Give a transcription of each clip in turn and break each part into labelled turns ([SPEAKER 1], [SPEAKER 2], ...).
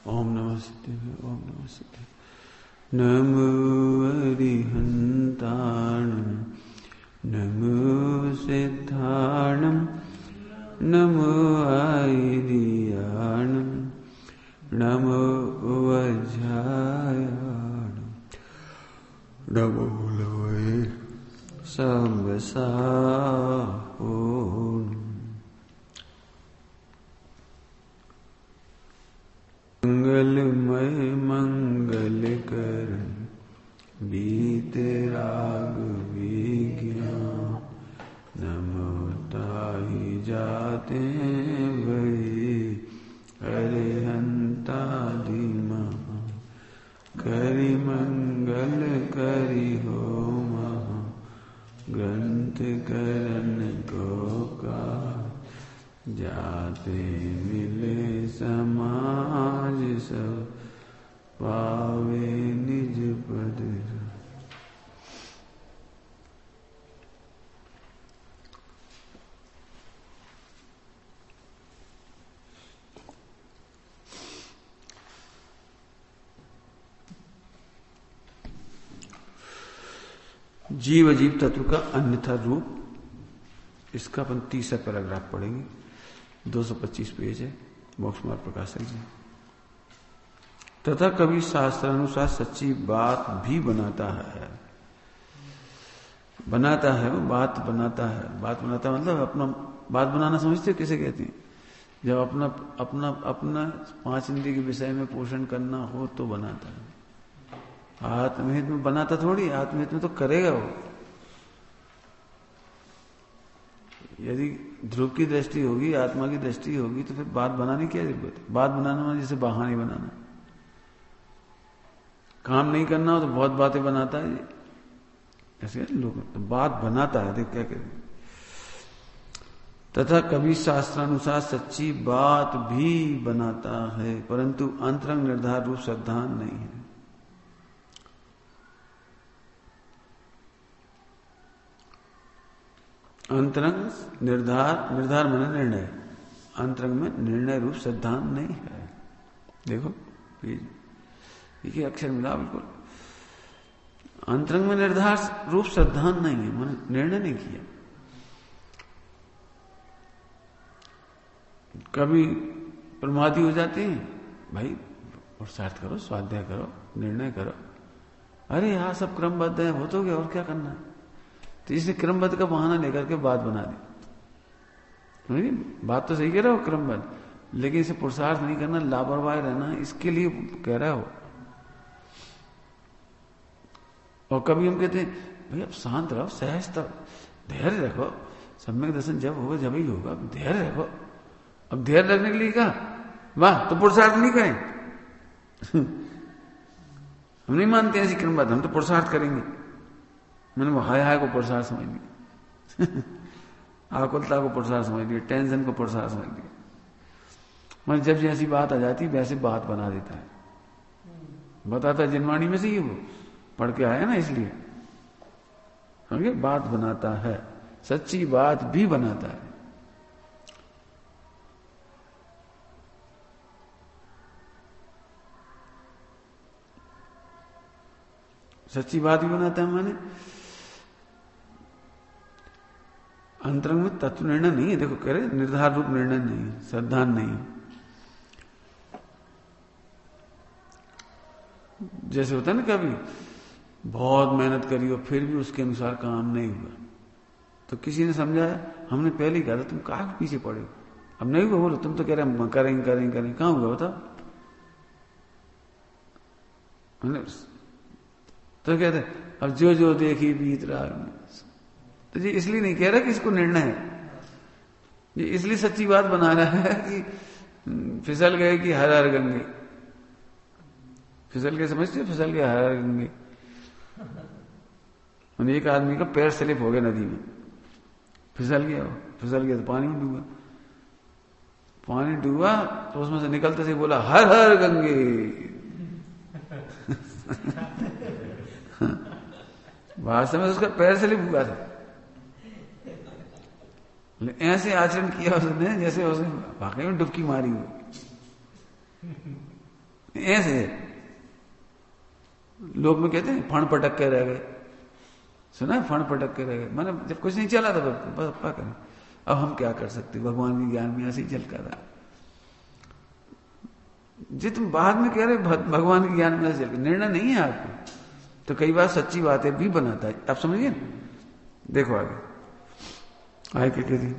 [SPEAKER 1] ओम नमः सिद्धाय ओम नमः सिद्धाय। नमो अरिहन्ताणं नमो सिद्धाणं नमो आयर्याणं नमो वज्रायाणं नमो लोये सर्वसाहोन्। मंगलमय मंगल करण बीतराग विज्ञान नमो ताहि जाते भई अरिहंता धीमा करि मंगल करि हो महा ग्रंथ करण को का जाते मिले समाज सब पावे निज पद। जीव अजीव तत्व का अन्यथा रूप, इसका अपन तीसरा पैराग्राफ पढ़ेंगे। 225 पेज है, मोक्ष मार्ग प्रकाशक जी। तथा कभी शास्त्रानुसार सच्ची बात भी बनाता है। बनाता है वो बात बनाता है। बात बनाता मतलब अपना बात बनाना समझते हो किसे कहते हैं? जब अपना अपना अपना 5 इंद्रिय के विषय में पोषण करना हो तो बनाता है। आत्महित में बनाता थोड़ी, आत्महित में तो करेगा वो। यदि ध्रुव की दृष्टि होगी, आत्मा की दृष्टि होगी, तो फिर बात बनाने की क्या जरूरत है? बात बनाना मतलब जैसे बहाने बनाना। काम नहीं करना हो तो बहुत बातें बनाता है ऐसे लोग। तो बात बनाता है, देख क्या करें। तथा कभी शास्त्रानुसार सच्ची बात भी बनाता है, परंतु अंतरंग निर्धार रूप श्रद्धा नहीं है। अंतरंग निर्धार माने निर्णय, अंतरंग में निर्णय रूप सिद्धांत नहीं है। देखो ये अक्षर मिला बिल्कुल। अंतरंग में निर्धार रूप सिद्धांत नहीं है, मैंने निर्णय नहीं किया। कभी प्रमादी हो जाते हैं, भाई पुरुषार्थ करो, स्वाध्याय करो, निर्णय करो। अरे यहाँ सब क्रमबद्ध है, हो तो गया, और क्या करना है? तो इसने क्रमबद्ध का बहाना लेकर के बात बना दी। बात तो सही कह रहा हो क्रमबद्ध, लेकिन इसे पुरुषार्थ नहीं करना, लापरवाह रहना, इसके लिए कह रहा हो। और कभी हम कहते हैं भाई अब शांत रहो, सहजता, धैर्य रखो, सम्यक दर्शन जब होगा जब ही होगा, धैर्य रखो। अब धैर्य रखने के लिए कहा, वाह तो पुरुषार्थ नहीं करें। हम नहीं मानते ऐसी क्रमबद्ध, हम तो पुरुषार्थ करेंगे। मैंने वो हाय को पुरुषार्थ समझ लिया, आकुलता को पुरुषार्थ समझ लिया, टेंशन को पुरुषार्थ समझ लिया। मैं जब जैसी बात आ जाती वैसे बात बना देता है। बताता जिनवाणी में से ही वो पढ़ के आया ना, इसलिए समझे। बात बनाता है, सच्ची बात भी बनाता है। सच्ची बात भी बनाता है माने अंतरंग में तत्व निर्णय नहीं है। देखो कह रहे निर्धार रूप निर्णय नहीं है, श्रद्धा नहीं है। जैसे होता है ना, कभी बहुत मेहनत करी और फिर भी उसके अनुसार काम नहीं हुआ, तो किसी ने समझाया, हमने पहले ही कहा था तुम कहाँ के पीछे पड़े हो, अब नहीं हुआ, बोलो तुम तो कह रहे करेंगे करेंगे करेंगे, कहाँ हुआ बताओ। तो कहते अब जो जो देखी बीत रहा। तो जी इसलिए नहीं कह रहा कि इसको निर्णय है, ये इसलिए सच्ची बात बना रहा है कि फिसल गए कि हर हर गंगे। फिसल गए समझते हो, फिसल गए हर हर गंगे। एक आदमी का पैर स्लिप हो गया नदी में, फिसल गया तो पानी में डूबा। पानी डूबा तो उसमें से निकलते से बोला हर हर गंगे। भाषा में उसका पैर स्लिप हुआ था, ऐसे आचरण किया उसने जैसे उसने वाकई में डुबकी मारी हो। ऐसे लोग में कहते हैं फण पटक के रह गए, सुना है फण पटक के रह गए, मैंने जब कुछ नहीं चला था बस अपा करें। अब हम क्या कर सकते, भगवान के ज्ञान में ऐसे ही चलता था। जी तुम बाद में कह रहे भगवान के ज्ञान में ऐसे चल, निर्णय नहीं है आपको, तो कई बार सच्ची बातें भी बनाता है, आप समझिए ना। देखो आगे क्या कह रही,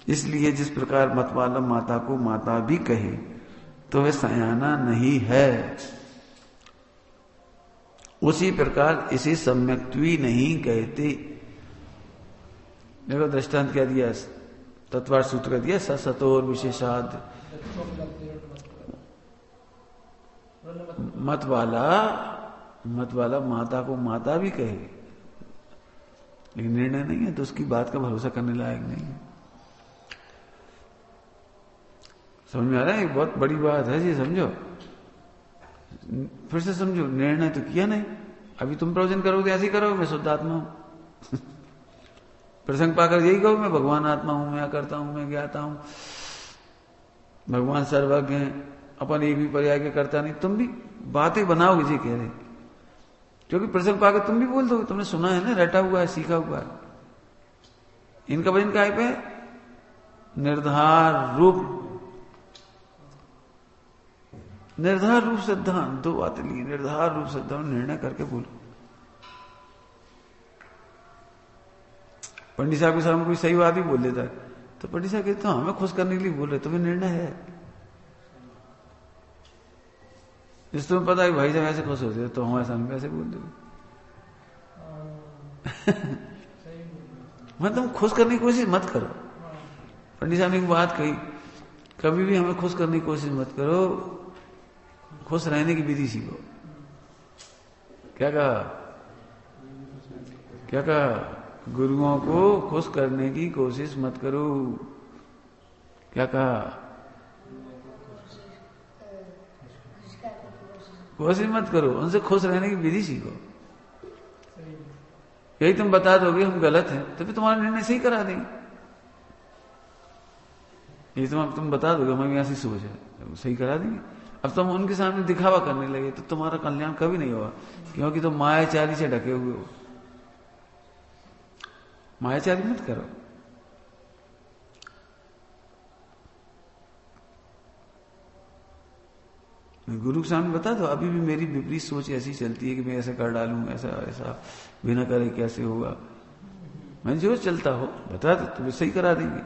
[SPEAKER 1] इसलिए जिस प्रकार मतवाला माता को माता भी कहे तो वह सयाना नहीं है, उसी प्रकार इसे सम्यक्त्वी नहीं कहते। देखो दृष्टांत क्या दिया, तत्वार सूत्र का दिया, सतोर विशेषाद मतवाला माता को माता भी कहे, लेकिन निर्णय नहीं है तो उसकी बात का भरोसा करने लायक नहीं है। समझ में आ रहा है, एक बहुत बड़ी बात है जी, समझो फिर से समझो। निर्णय तो किया नहीं, अभी तुम प्रवचन करोगे ऐसे ही करोगे, मैं शुद्ध आत्मा हूं प्रसंग पाकर यही कहो मैं भगवान आत्मा हूं, मैं करता हूं, मैं ज्ञाता हूं, भगवान सर्वज्ञ हैं, अपन एक भी पर्याय के करता नहीं। तुम भी बातें बनाओगे जी कह रहे, क्योंकि प्रसंग पाकर तुम भी बोल दोगे, तुमने सुना है ना, रटा हुआ है, सीखा हुआ है। इनका वजन काय पे, निर्धार रूप सिद्धांत, दो बातें ली, निर्धार रूप सिद्धांत, निर्णय करके बोलो। पंडित साहब के सामने कोई सही बात ही बोल देता है तो पंडित साहब कहते हमें खुश करने के लिए बोल रहे, तो फिर निर्णय है। जिस तुम्हें पता है भाई साहब ऐसे खुश होते तो हमारे सामने ऐसे बोल दोगे मैं तुम खुश करने की कोशिश मत करो। पंडित साहब ने एक बात कही, कभी भी हमें खुश करने की कोशिश मत करो, खुश रहने की विधि सीखो। क्या कहा, गुरुओं को खुश करने की कोशिश मत करो। क्या कहा, कोशिश मत करो, उनसे खुश रहने की विधि सीखो। यही तुम बता दोगे हम गलत हैं तो फिर तुम्हारा निर्णय सही करा देंगे। ये तुम बता दोगे हमारी ऐसी सोच है, सही करा देंगे। अब तुम उनके सामने दिखावा करने लगे तो तुम्हारा कल्याण कभी नहीं होगा, क्योंकि तुम मायाचारी से ढके हुए हो। मायाचारी मत करो। गुरु के सामने बता दो, अभी भी मेरी विपरीत सोच ऐसी चलती है कि मैं ऐसा कर डालूं, ऐसा बिना करे कैसे होगा। मैं जो चलता हो बता दो, तुम्हें सही करा देंगे।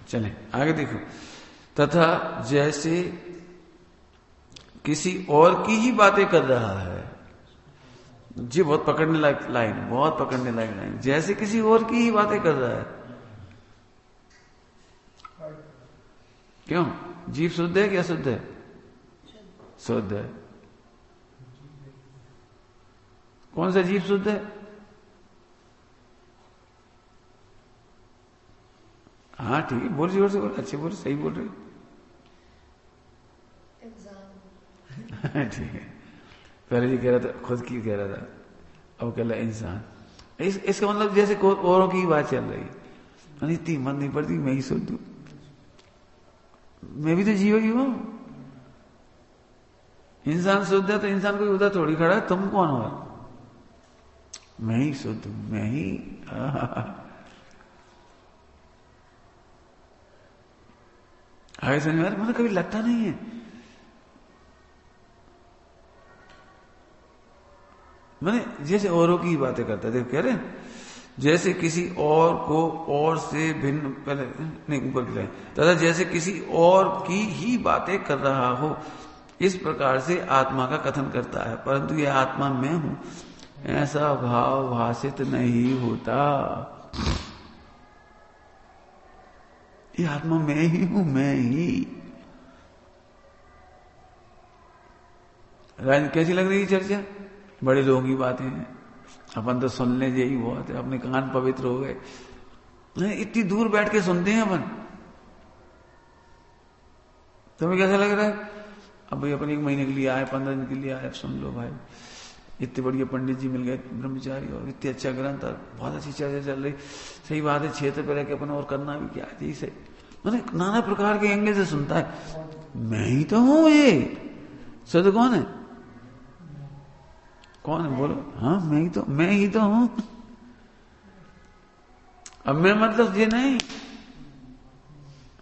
[SPEAKER 1] चले आगे देखो, तथा जैसे किसी और की ही बातें कर रहा है, जी बहुत पकड़ने लायक लाइन, बहुत पकड़ने लायक लाइन, जैसे किसी और की ही बातें कर रहा है। क्यों, जीव शुद्ध है क्या शुद्ध है? शुद्ध है। कौन सा जीव शुद्ध है? हाँ ठीक है, बोल जोर से बोल, अच्छे बोल, सही बोल रहे। ठीक है, पहले जी कह रहा था खुद की कह रहा था, अब कह रहा इंसान। इसका मतलब जैसे औरों की बात चल रही है, इतनी मन नहीं पड़ती मैं ही शुद्ध हूं, मैं भी तो जीव ही हूं। इंसान शुद्ध है तो इंसान कोई उधर थोड़ी खड़ा है, तुम कौन हो? मैं ही शुद्ध हूं, मैं ही। आगे समझ में मतलब कभी लगता नहीं है। मैंने जैसे औरों की बातें करता है, देखो कह रहे हैं जैसे किसी और को और से भिन्न, पहले नहीं ऊपर की लाइन, तथा जैसे किसी और की ही बातें कर रहा हो, इस प्रकार से आत्मा का कथन करता है, परंतु यह आत्मा मैं हूं ऐसा भाव भाषित नहीं होता। ये आत्मा मैं ही हूं, मैं ही। राजन कैसी लग रही है चर्चा? बड़े लोगों की बातें हैं, अपन तो सुनने यही बहुत है, अपने कान पवित्र हो गए। इतनी दूर बैठ के सुनते हैं अपन। तुम्हें कैसा लग रहा है? अब भाई अपन 1 महीने के लिए आए, 15 दिन के लिए आए, सुन लो भाई, इतने बढ़िया पंडित जी मिल गए ब्रह्मचारी, और इतने अच्छा ग्रंथ, बहुत अच्छी चर्चा चल रही। सही बात है, क्षेत्र पर रह के अपन और करना भी क्या है, सही मतलब नाना प्रकार के एंगल से सुनता है। मैं ही तो हूं ये। सद कौन है? कौन है बोलो? हाँ मैं ही तो हूं। अब मैं मतलब ये नहीं,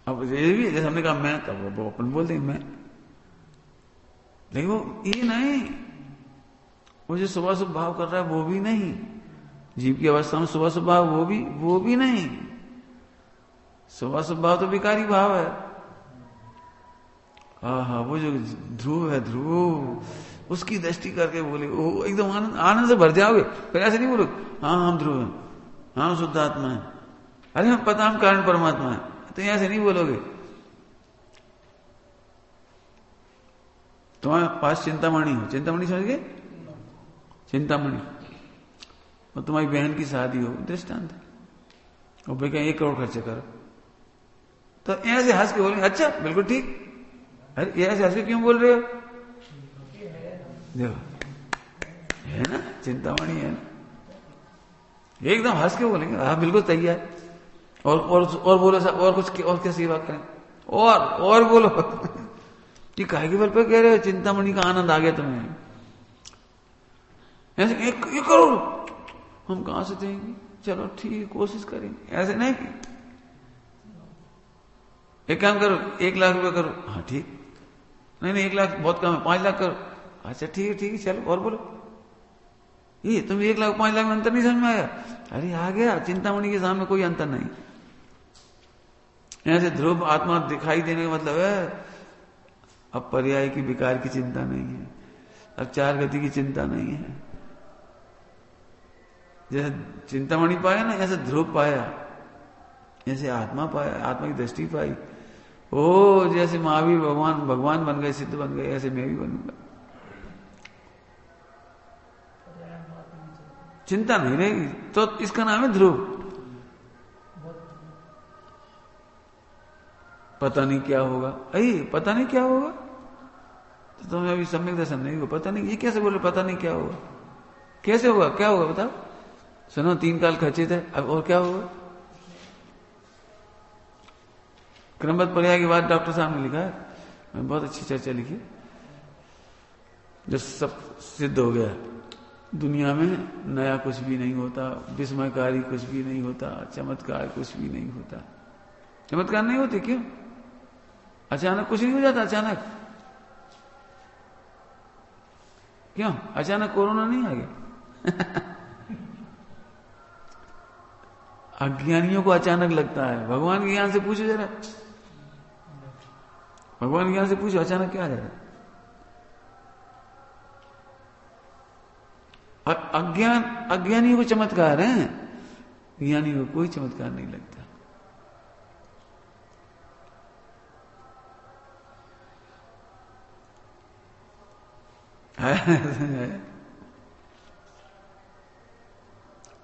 [SPEAKER 1] अब ये भी जैसे हमने कहा मैं, तब वो अपन बोल देंगे मैं, लेकिन वो ये नहीं, वो जो सुबह सुबह भाव कर रहा है वो भी नहीं, जीव की अवस्था में सुबह सुबह भाव वो भी नहीं। सुबह सुबह भाव तो विकारी भाव है। हाँ, वो जो ध्रुव है, ध्रुव उसकी दृष्टि करके बोले, वो एकदम आनंद से भर जाओगे। फिर ऐसे नहीं बोलोगे हाँ हम ध्रुव हैं, हाँ हम शुद्ध आत्मा है, अरे हम पता हम कारण परमात्मा है, तो ऐसे नहीं बोलोगे। तुम्हारे पास चिंतामणि हो, चिंतामणि समझ गए? चिंतामणि, और तुम्हारी बहन की शादी हो, दृष्टांत है, और भाई कहीं 1 करोड़ खर्चे करो, तो ऐसे हंस के बोलेंगे अच्छा बिल्कुल ठीक। अरे ये ऐसे हंस के क्यों बोल रहे हो? देखो है ना, चिंतामणि है ना, एकदम हंस के बोलेंगे हाँ बिल्कुल तैयार। और बोलो साहब और कुछ और क्या सेवा करें, और बोलो। ये काहे के बल पे कह रहे हो? चिंतामणि का आनंद आ गया तुम्हें। ऐसे 1 करोड़ हम कहां से देंगे, चलो ठीक कोशिश करेंगे, ऐसे नहीं। एक काम करो 1 लाख रुपए करो, हाँ ठीक, नहीं 1 लाख बहुत कम है, 5 लाख करो, अच्छा ठीक है चलो और बोलो। ये तुम 1 लाख 5 लाख में अंतर नहीं समझ में आया? अरे आ गया, चिंतामणि के सामने कोई अंतर नहीं। ऐसे ध्रुव आत्मा दिखाई देने का मतलब है अब पर्याय की विकार की चिंता नहीं है, अब 4 गति की चिंता नहीं है। जैसे चिंतामणि पाया ना, ऐसे ध्रुव पाया, जैसे आत्मा पाया, आत्मा की दृष्टि पाई। ओ जैसे महावीर भगवान बन गए, सिद्ध बन गए, ऐसे मैं भी बनूंगा। चिंता नहीं रहेगी, तो इसका नाम है ध्रुव। पता नहीं क्या होगा, पता नहीं क्या होगा, तो तुम्हें अभी सम्यक दर्शन नहीं होगा। पता नहीं, ये कैसे बोले पता नहीं क्या होगा? कैसे होगा, क्या होगा बताओ? सुनो 3 काल खचित है, अब और क्या होगा? क्रमबद्ध पर्याय की बात डॉक्टर साहब ने लिखा है, मैं बहुत अच्छी चर्चा लिखी, जब सब सिद्ध हो गया दुनिया में नया कुछ भी नहीं होता, विस्मयकारी कुछ भी नहीं होता, चमत्कार कुछ भी नहीं होता। चमत्कार नहीं होते क्यों? अचानक कुछ नहीं हो जाता, अचानक क्यों? अचानक कोरोना नहीं आ गया। अज्ञानियों को अचानक लगता है, भगवान के ज्ञान से पूछो जरा, भगवान के ज्ञान से पूछो अचानक क्या आ जाता है? अज्ञानियों को चमत्कार है, ज्ञानियों को कोई चमत्कार नहीं लगता।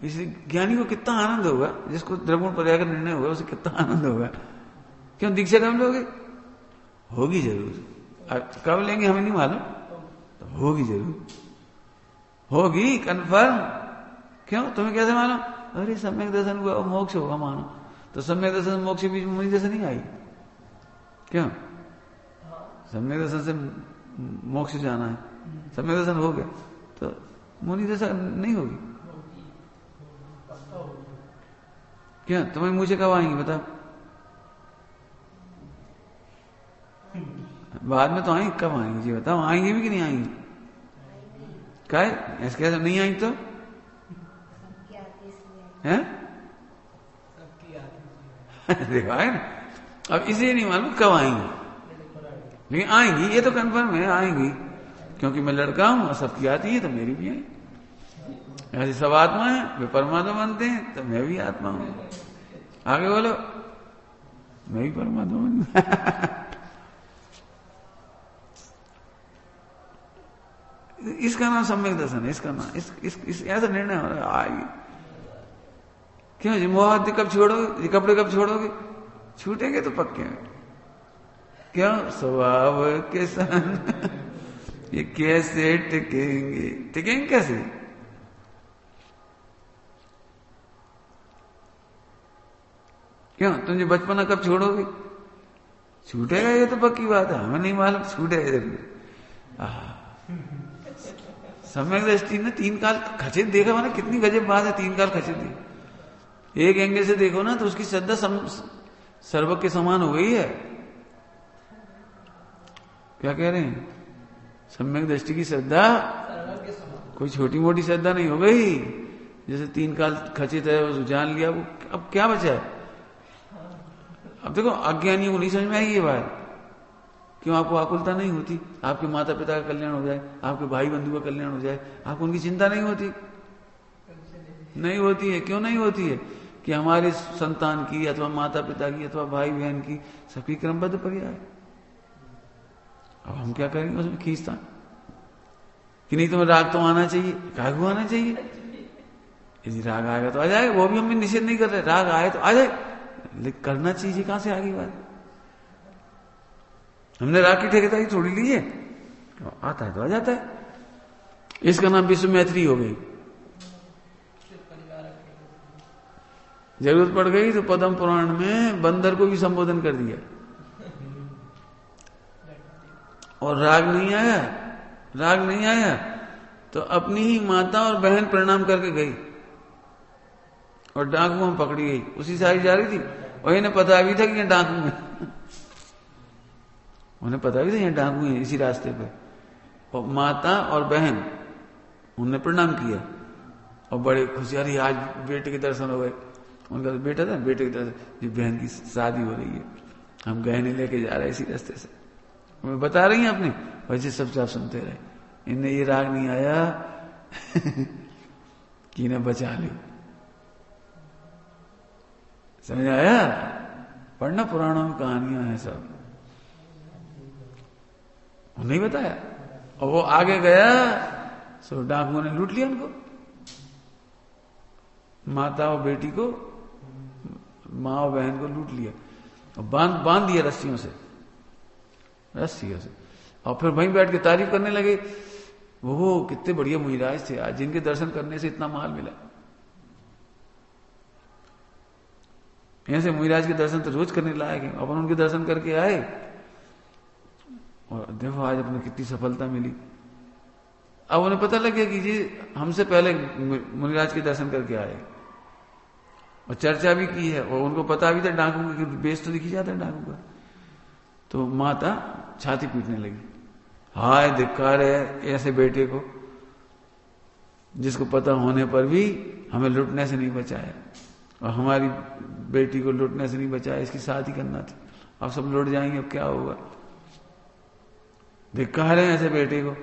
[SPEAKER 1] इसलिए ज्ञानी को कितना आनंद होगा, जिसको द्रवगुण पर्याय का निर्णय होगा उसे कितना आनंद होगा। क्यों दीक्षा कब लोगे? होगी जरूर, कब लेंगे हमें नहीं मालूम, तो होगी जरूर, होगी कन्फर्म। क्यों तुम्हें कैसे मालूम? अरे सम्यक दर्शन हुआ मोक्ष होगा मानो, तो सम्यक दर्शन मोक्ष के बीच में मुनि दर्शन नहीं आई। क्यों? सम्यक दर्शन से मोक्ष जाना है, सम्यक दर्शन हो गया तो मुनि दर्शन नहीं होगी। क्या तुम्हें मुझे कब आएंगे बताओ? बाद में तो आएंगे, कब आएंगे जी बताओ? आएंगे भी कि नहीं आएंगे? क्या ऐसे नहीं आएंगे तो है? देखा है ना, अब इसे नहीं मालूम कब आएंगी, लेकिन आएंगी ये तो कंफर्म है, आएंगी, क्योंकि मैं लड़का हूं और सबकी आती है तो मेरी भी आई। ऐसे सब आत्मा है, वे परमात्मा बनते हैं तो मैं भी आत्मा हूं। आगे बोलो, मैं भी परमात्मा बन। इसका नाम सम्यक दर्शन है, इसका नाम इस ऐसा निर्णय हो रहा है आएगी। क्यों जी मोह कब छोड़ोगे, कपड़े कब छोड़ोगे? छूटेंगे तो पक्के हैं। क्यों? स्वभाव के सन ये कैसे टिकेंगे? टिकेंगे कैसे? क्यों तुम जो बचपना कब छोड़ोगे? छूटेगा ये तो पक्की बात है, हमें नहीं मालूम छूटेगा जरूर। सम्यक दृष्टि ने 3 काल खचित देखा, मैंने कितनी गजब बात है, 3 काल खचित देखा। एक एंगल से देखो ना तो उसकी श्रद्धा सर्वक के समान हो गई है। क्या कह रहे हैं? सम्यक दृष्टि की श्रद्धा कोई छोटी मोटी श्रद्धा नहीं हो गई। जैसे 3 काल खचित है, वो जान लिया, वो अब क्या बचा है? अब देखो अज्ञानियों को नहीं समझ में आएगी ये बात। क्यों आपको आकुलता नहीं होती? आपके माता पिता का कल्याण हो जाए, आपके भाई बंधु का कल्याण हो जाए, आपको उनकी चिंता नहीं होती? नहीं होती है। क्यों नहीं होती है? कि हमारे संतान की अथवा माता पिता की अथवा भाई बहन की सबकी क्रमबद्ध पर्याय। अब हम क्या करेंगे उसमें खींचता कि नहीं तुम्हें राग तो आना चाहिए, राग को आना चाहिए। यदि राग आएगा तो आ जाएगा, वो भी हम निषेध नहीं कर रहे, राग आए तो आ जाए, लेकिन करना चाहिए। कहां से आगे बात? हमने राग की ठेकेदारी थोड़ी ली है, आता है तो आ जाता है। इसका नाम विश्व मैत्री हो गई। जरूरत पड़ गई तो पद्म पुराण में बंदर को भी संबोधन कर दिया। और राग नहीं आया, राग नहीं आया तो अपनी ही माता और बहन प्रणाम करके गई और डाकू में पकड़ी गई। उसी से आई जा रही थी और इन्हें पता भी था कि ये डाकू है, उन्हें पता भी था ये डाकू है इसी रास्ते पे। और माता और बहन उन्होंने प्रणाम किया और बड़े खुशी, अरे आज बेटे के दर्शन हो गए। उनका बेटा था, बेटे के दर्शन, जो बहन की शादी हो रही है, हम गहने लेके जा रहे हैं इसी रास्ते से, मैं बता रही हैं अपने, वैसे सबसे आप सुनते रहे। इन्हें ये राग नहीं आया कि इन्हें बचा लो। समझ आया? पढ़ना पुराणों में कहानियां हैं सब, नहीं बताया। और वो आगे गया सो डाकुओं ने लूट लिया उनको, माता और बेटी को, माँ और बहन को लूट लिया और बांध दिया रस्सियों से। और फिर वहीं बैठ के तारीफ करने लगे, वो कितने बढ़िया मुहिराज थे आज, जिनके दर्शन करने से इतना माल मिला। यहां से मुहिराज के दर्शन तो रोज करने लायक है, अपन उनके दर्शन करके आए और देखो आज अपने कितनी सफलता मिली। अब उन्हें पता लग गया कि जी हमसे पहले मुनिराज के दर्शन करके आए और चर्चा भी की है और उनको पता भी था डाकू की बेस तो दिखी जाता है डाकू का। तो माता छाती पीटने लगी, हाय धिक्कार है ऐसे बेटे को जिसको पता होने पर भी हमें लुटने से नहीं बचाया और हमारी बेटी को लुटने से नहीं बचाया, इसकी शादी करना थी, अब सब लुट जाएंगे, अब क्या होगा। धिक्कार है ऐसे बेटे को।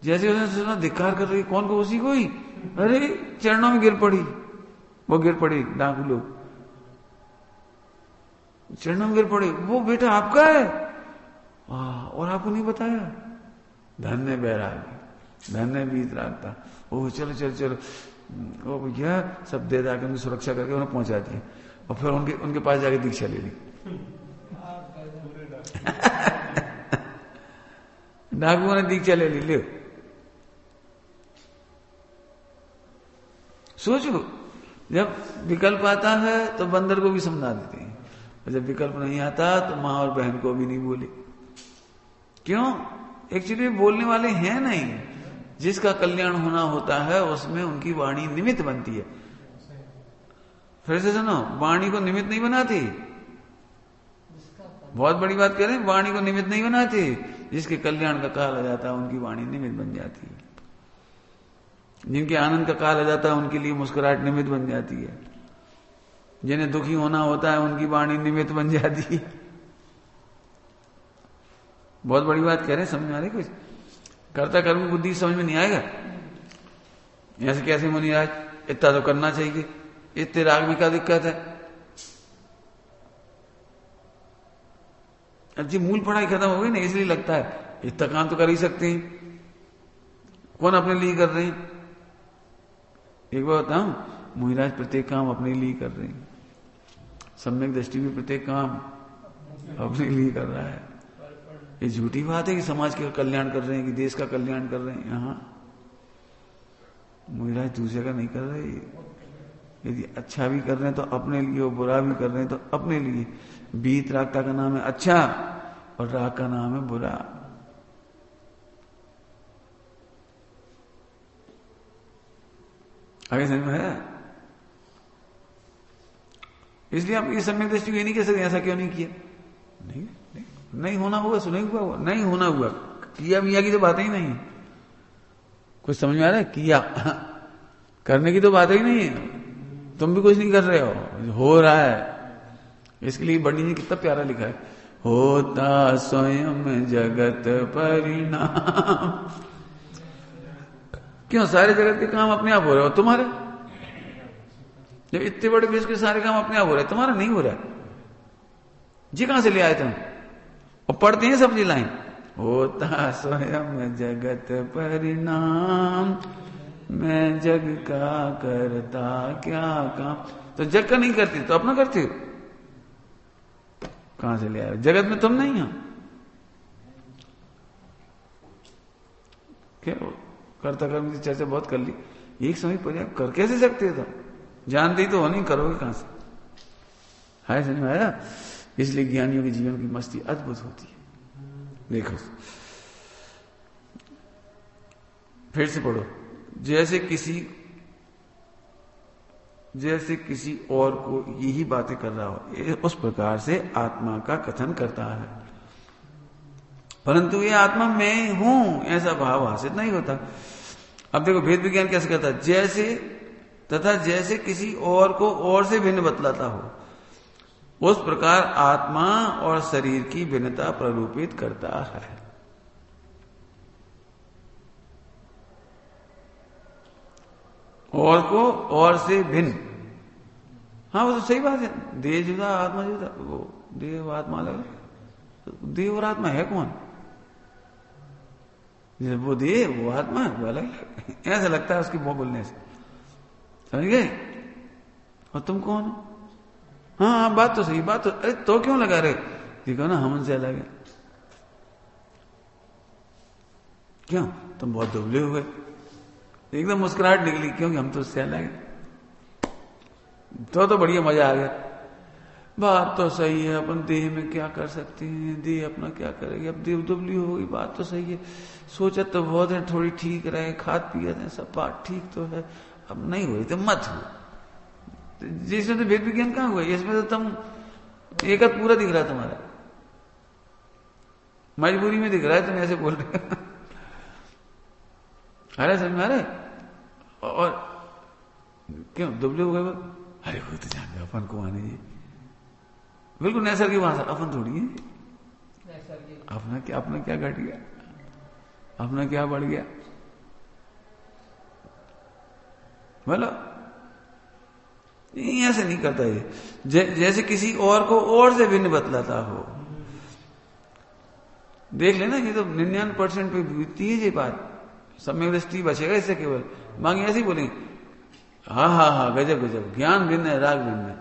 [SPEAKER 1] जैसे उसने सुना धिक्कार कर रही, कौन को? उसी को ही। अरे चरणों में गिर पड़ी, वो गिर पड़ी, डाकू लोग चरणों में गिर पड़े, वो बेटा आपका है और आपको नहीं बताया। धन्य बैराग, धन्य वीतराग था। ओ चलो चलो चलो, वो भैया सब दे दा के उनकी सुरक्षा करके उन्हें पहुंचा दिया और फिर उनके पास जाके दीक्षा ले ली। डाकुओं ने दीक्षा ले ली। ले सोचो, जब विकल्प आता है तो बंदर को भी समझा देते हैं, और जब विकल्प नहीं आता तो मां और बहन को भी नहीं बोले। क्यों? एक्चुअली बोलने वाले हैं नहीं। जिसका कल्याण होना होता है उसमें उनकी वाणी निमित्त बनती है। फिर से सुनो, वाणी को निमित्त नहीं बनाती। बहुत बड़ी बात कह रहे हैं, वाणी को निमित्त नहीं बनाती। जिसके कल्याण का काल आ जाता है उनकी वाणी निमित्त बन जाती है। जिनके आनंद का काल आ जाता है उनके लिए मुस्कुराहट निमित्त बन जाती है। जिन्हें दुखी होना होता है उनकी वाणी निमित्त बन जाती है। बहुत बड़ी बात कह रहे हैं, समझ में आ रही कुछ? कर्ता कर्म बुद्धि समझ में नहीं आएगा। ऐसे कैसे मुनिराज, इतना तो करना चाहिए, इतने राग में क्या दिक्कत है? अब जी मूल पढ़ाई खत्म हो गई ना, इसलिए लगता है इतना काम तो कर ही सकते हैं। कौन अपने लिए कर रहे हैं? एक बार बताऊं, मुनिराज प्रत्येक काम अपने लिए कर रहे हैं। सम्यक दृष्टि भी प्रत्येक काम अपने लिए कर रहा है। ये झूठी बात है कि समाज का कल्याण कर रहे हैं, कि देश का कल्याण कर रहे हैं। यहां मुनिराज दूसरे का नहीं कर रहे, यदि अच्छा भी कर रहे हैं तो अपने लिए, और बुरा भी कर रहे हैं तो अपने लिए। वीतरागता का नाम है अच्छा और राग का नाम है बुरा। आगे समझ में है? इसलिए आप ये सम्यक दृष्टि को ये नहीं कह सकते ऐसा क्यों नहीं किया। नहीं, नहीं होना होगा, सुने हुआ नहीं होना हुआ, किया मिया की तो बात ही नहीं है। कुछ समझ में आ रहा है? किया करने की तो बात ही नहीं है। तुम भी कुछ नहीं कर रहे हो रहा है। इसके लिए बंडी जी कितना प्यारा लिखा है, होता स्वयं जगत परिणाम। क्यों? सारे जगत के काम अपने आप हो रहे हो तुम्हारे। जब इतने बड़े विश्व के सारे काम अपने आप हो रहे, तुम्हारा नहीं हो रहा है जी। कहां से ले आए तुम? और पढ़ते हैं सब जी लाइन, होता स्वयं जगत परिणाम, मैं जग का करता क्या काम। तो जग का नहीं करती तो अपना करती हो। कहां से ले आए? जगत में तुम नहीं हो। क्या कर्ता कर्म की चर्चा बहुत कर ली, एक समय पर कर कैसे सकते हो? जानते ही तो हो नहीं, करोगे कहां से? हाय समझ में आया? इसलिए ज्ञानियों के जीवन की मस्ती अद्भुत होती है। देखो फिर से पढ़ो, जैसे किसी और को यही बातें कर रहा हो, उस प्रकार से आत्मा का कथन करता है, परंतु ये आत्मा मैं हूं ऐसा भाव हासिल नहीं होता। अब देखो भेद विज्ञान कैसे करता है, जैसे किसी और को और से भिन्न बतलाता हो, उस प्रकार आत्मा और शरीर की भिन्नता प्ररूपित करता है। और को और से भिन्न, हाँ वो तो सही बात है। देह जुदा आत्मा जुदा, वो देह आत्मा अलग। देह और आत्मा है कौन? वो देह वो आत्मा है, वो अलग। ऐसा लगता है उसकी मुंह बोलने से, समझ गए? और तुम कौन हो? हाँ बात तो सही, बात तो, अरे तो क्यों लगा रहे? देखो ना हम उनसे अलग है। क्यों? तुम बहुत दुबले हो गए, एकदम मुस्कुराहट निकली, क्योंकि हम तो उससे अलग है। तो बढ़िया मजा आ गया। बात तो सही है, अपन देह में क्या कर सकते हैं, देह अपना क्या करेगी, अब देह दुबली होगी, बात तो सही है। सोचा तो बहुत है थोड़ी ठीक रहे, खाद पिया दें, सब बात ठीक तो है, अब नहीं हुई तो मत हो। तो जिसमें तो भेद विज्ञान कहां हुआ? इसमें तो तुम एक पूरा दिख रहा है तुम्हारा, मजबूरी में दिख रहा है, तुम ऐसे बोल रहे हो। अरे समझ में आ रहे? और क्यों दुबले हो गए? अरे वो तो जानते अपन को आने जी, बिल्कुल नैसर्गिक की भाषा, अपन थोड़ी है। अपना क्या घट गया, अपना क्या बढ़ गया? बोलो ऐसे नहीं करता ये। जैसे किसी और को और से भिन्न बतलाता हो। देख लेना, ये तो 99% पे बीतती है ये बात। सम्यक दृष्टि बचेगा इससे केवल। मांगे ऐसे ही बोलेंगे, हाँ गजब गजब, ज्ञान भिन्न है, राग भिन्न है।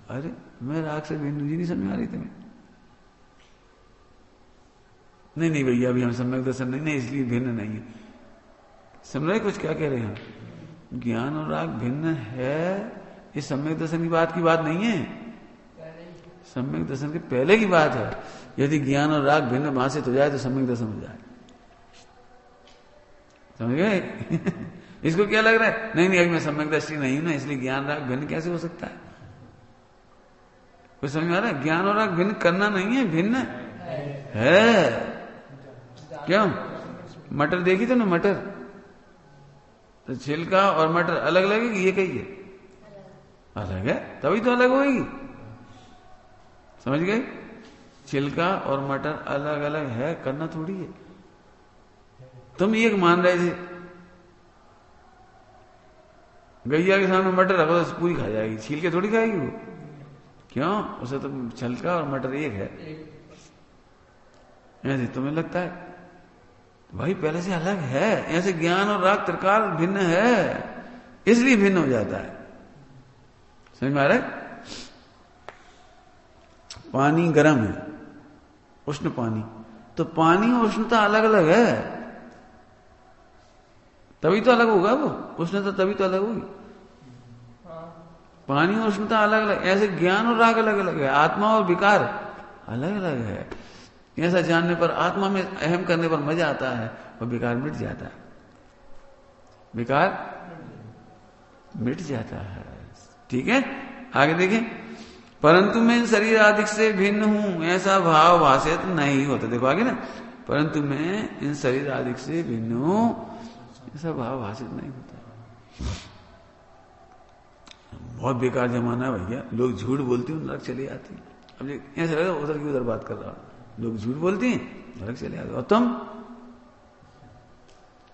[SPEAKER 1] अरे मैं राग से भिन्न जी, नहीं समझ आ रही तुम्हें? नहीं भैया अभी हम सम्यक दर्शन नहीं, इसलिए भिन्न नहीं है। समझ रहे कुछ क्या कह रहे हैं? ज्ञान और राग भिन्न है, ये सम्यक दर्शन की बात नहीं है। सम्यक दर्शन के पहले की बात है। यदि ज्ञान और राग भिन्न भाषित हो जाए तो सम्यक दर्शन हो जाए। समझ गए? इसको क्या लग रहा है? नहीं अभी मैं सम्यक दृष्टि नहीं हूं ना, इसलिए ज्ञान राग भिन्न कैसे हो सकता है? कुछ समझ में आ रहा है? ज्ञान और राग भिन्न करना नहीं है, भिन्न है। क्यों? मटर देखी तो ना, मटर तो छिलका और मटर अलग अलग है कि ये कही है? अलग है, तभी तो अलग होगी। समझ गए? छिलका और मटर अलग अलग है, करना थोड़ी है। तुम एक मान रहे थे, गैया के सामने मटर रखो तो पूरी खा जाएगी, छील के थोड़ी खाएगी वो। क्यों? उसे तो छिलका और मटर एक है। ऐसे तुम्हें लगता है भाई पहले से अलग है। ऐसे ज्ञान और राग त्रिकाल भिन्न है, इसलिए भिन्न हो जाता है। समझ में आ रहा है? पानी गर्म है, उष्ण पानी, तो पानी और उष्णता अलग अलग है, तभी तो अलग होगा वो। उष्णता तभी तो अलग होगी। पानी और उष्णता अलग अलग, ऐसे ज्ञान और राग अलग अलग है, आत्मा और विकार अलग अलग है। ऐसा जानने पर आत्मा में अहम करने पर मजा आता है और विकार मिट जाता है, विकार मिट जाता है। ठीक है, आगे देखें। परंतु मैं इन शरीर आदि से भिन्न हूं, ऐसा भाव भाषित नहीं होता। देखो आगे ना, परंतु मैं इन शरीर आदि से भिन्न हूं, ऐसा भाव भाषित नहीं होता। बहुत बेकार जमाना है भैया, लोग झूठ बोलते हैं नरक चले जाते हैं। अब ऐसा लगा उधर की उधर बात कर रहा हूं, लोग झूठ बोलते हैं नरक चले जाते। और तुम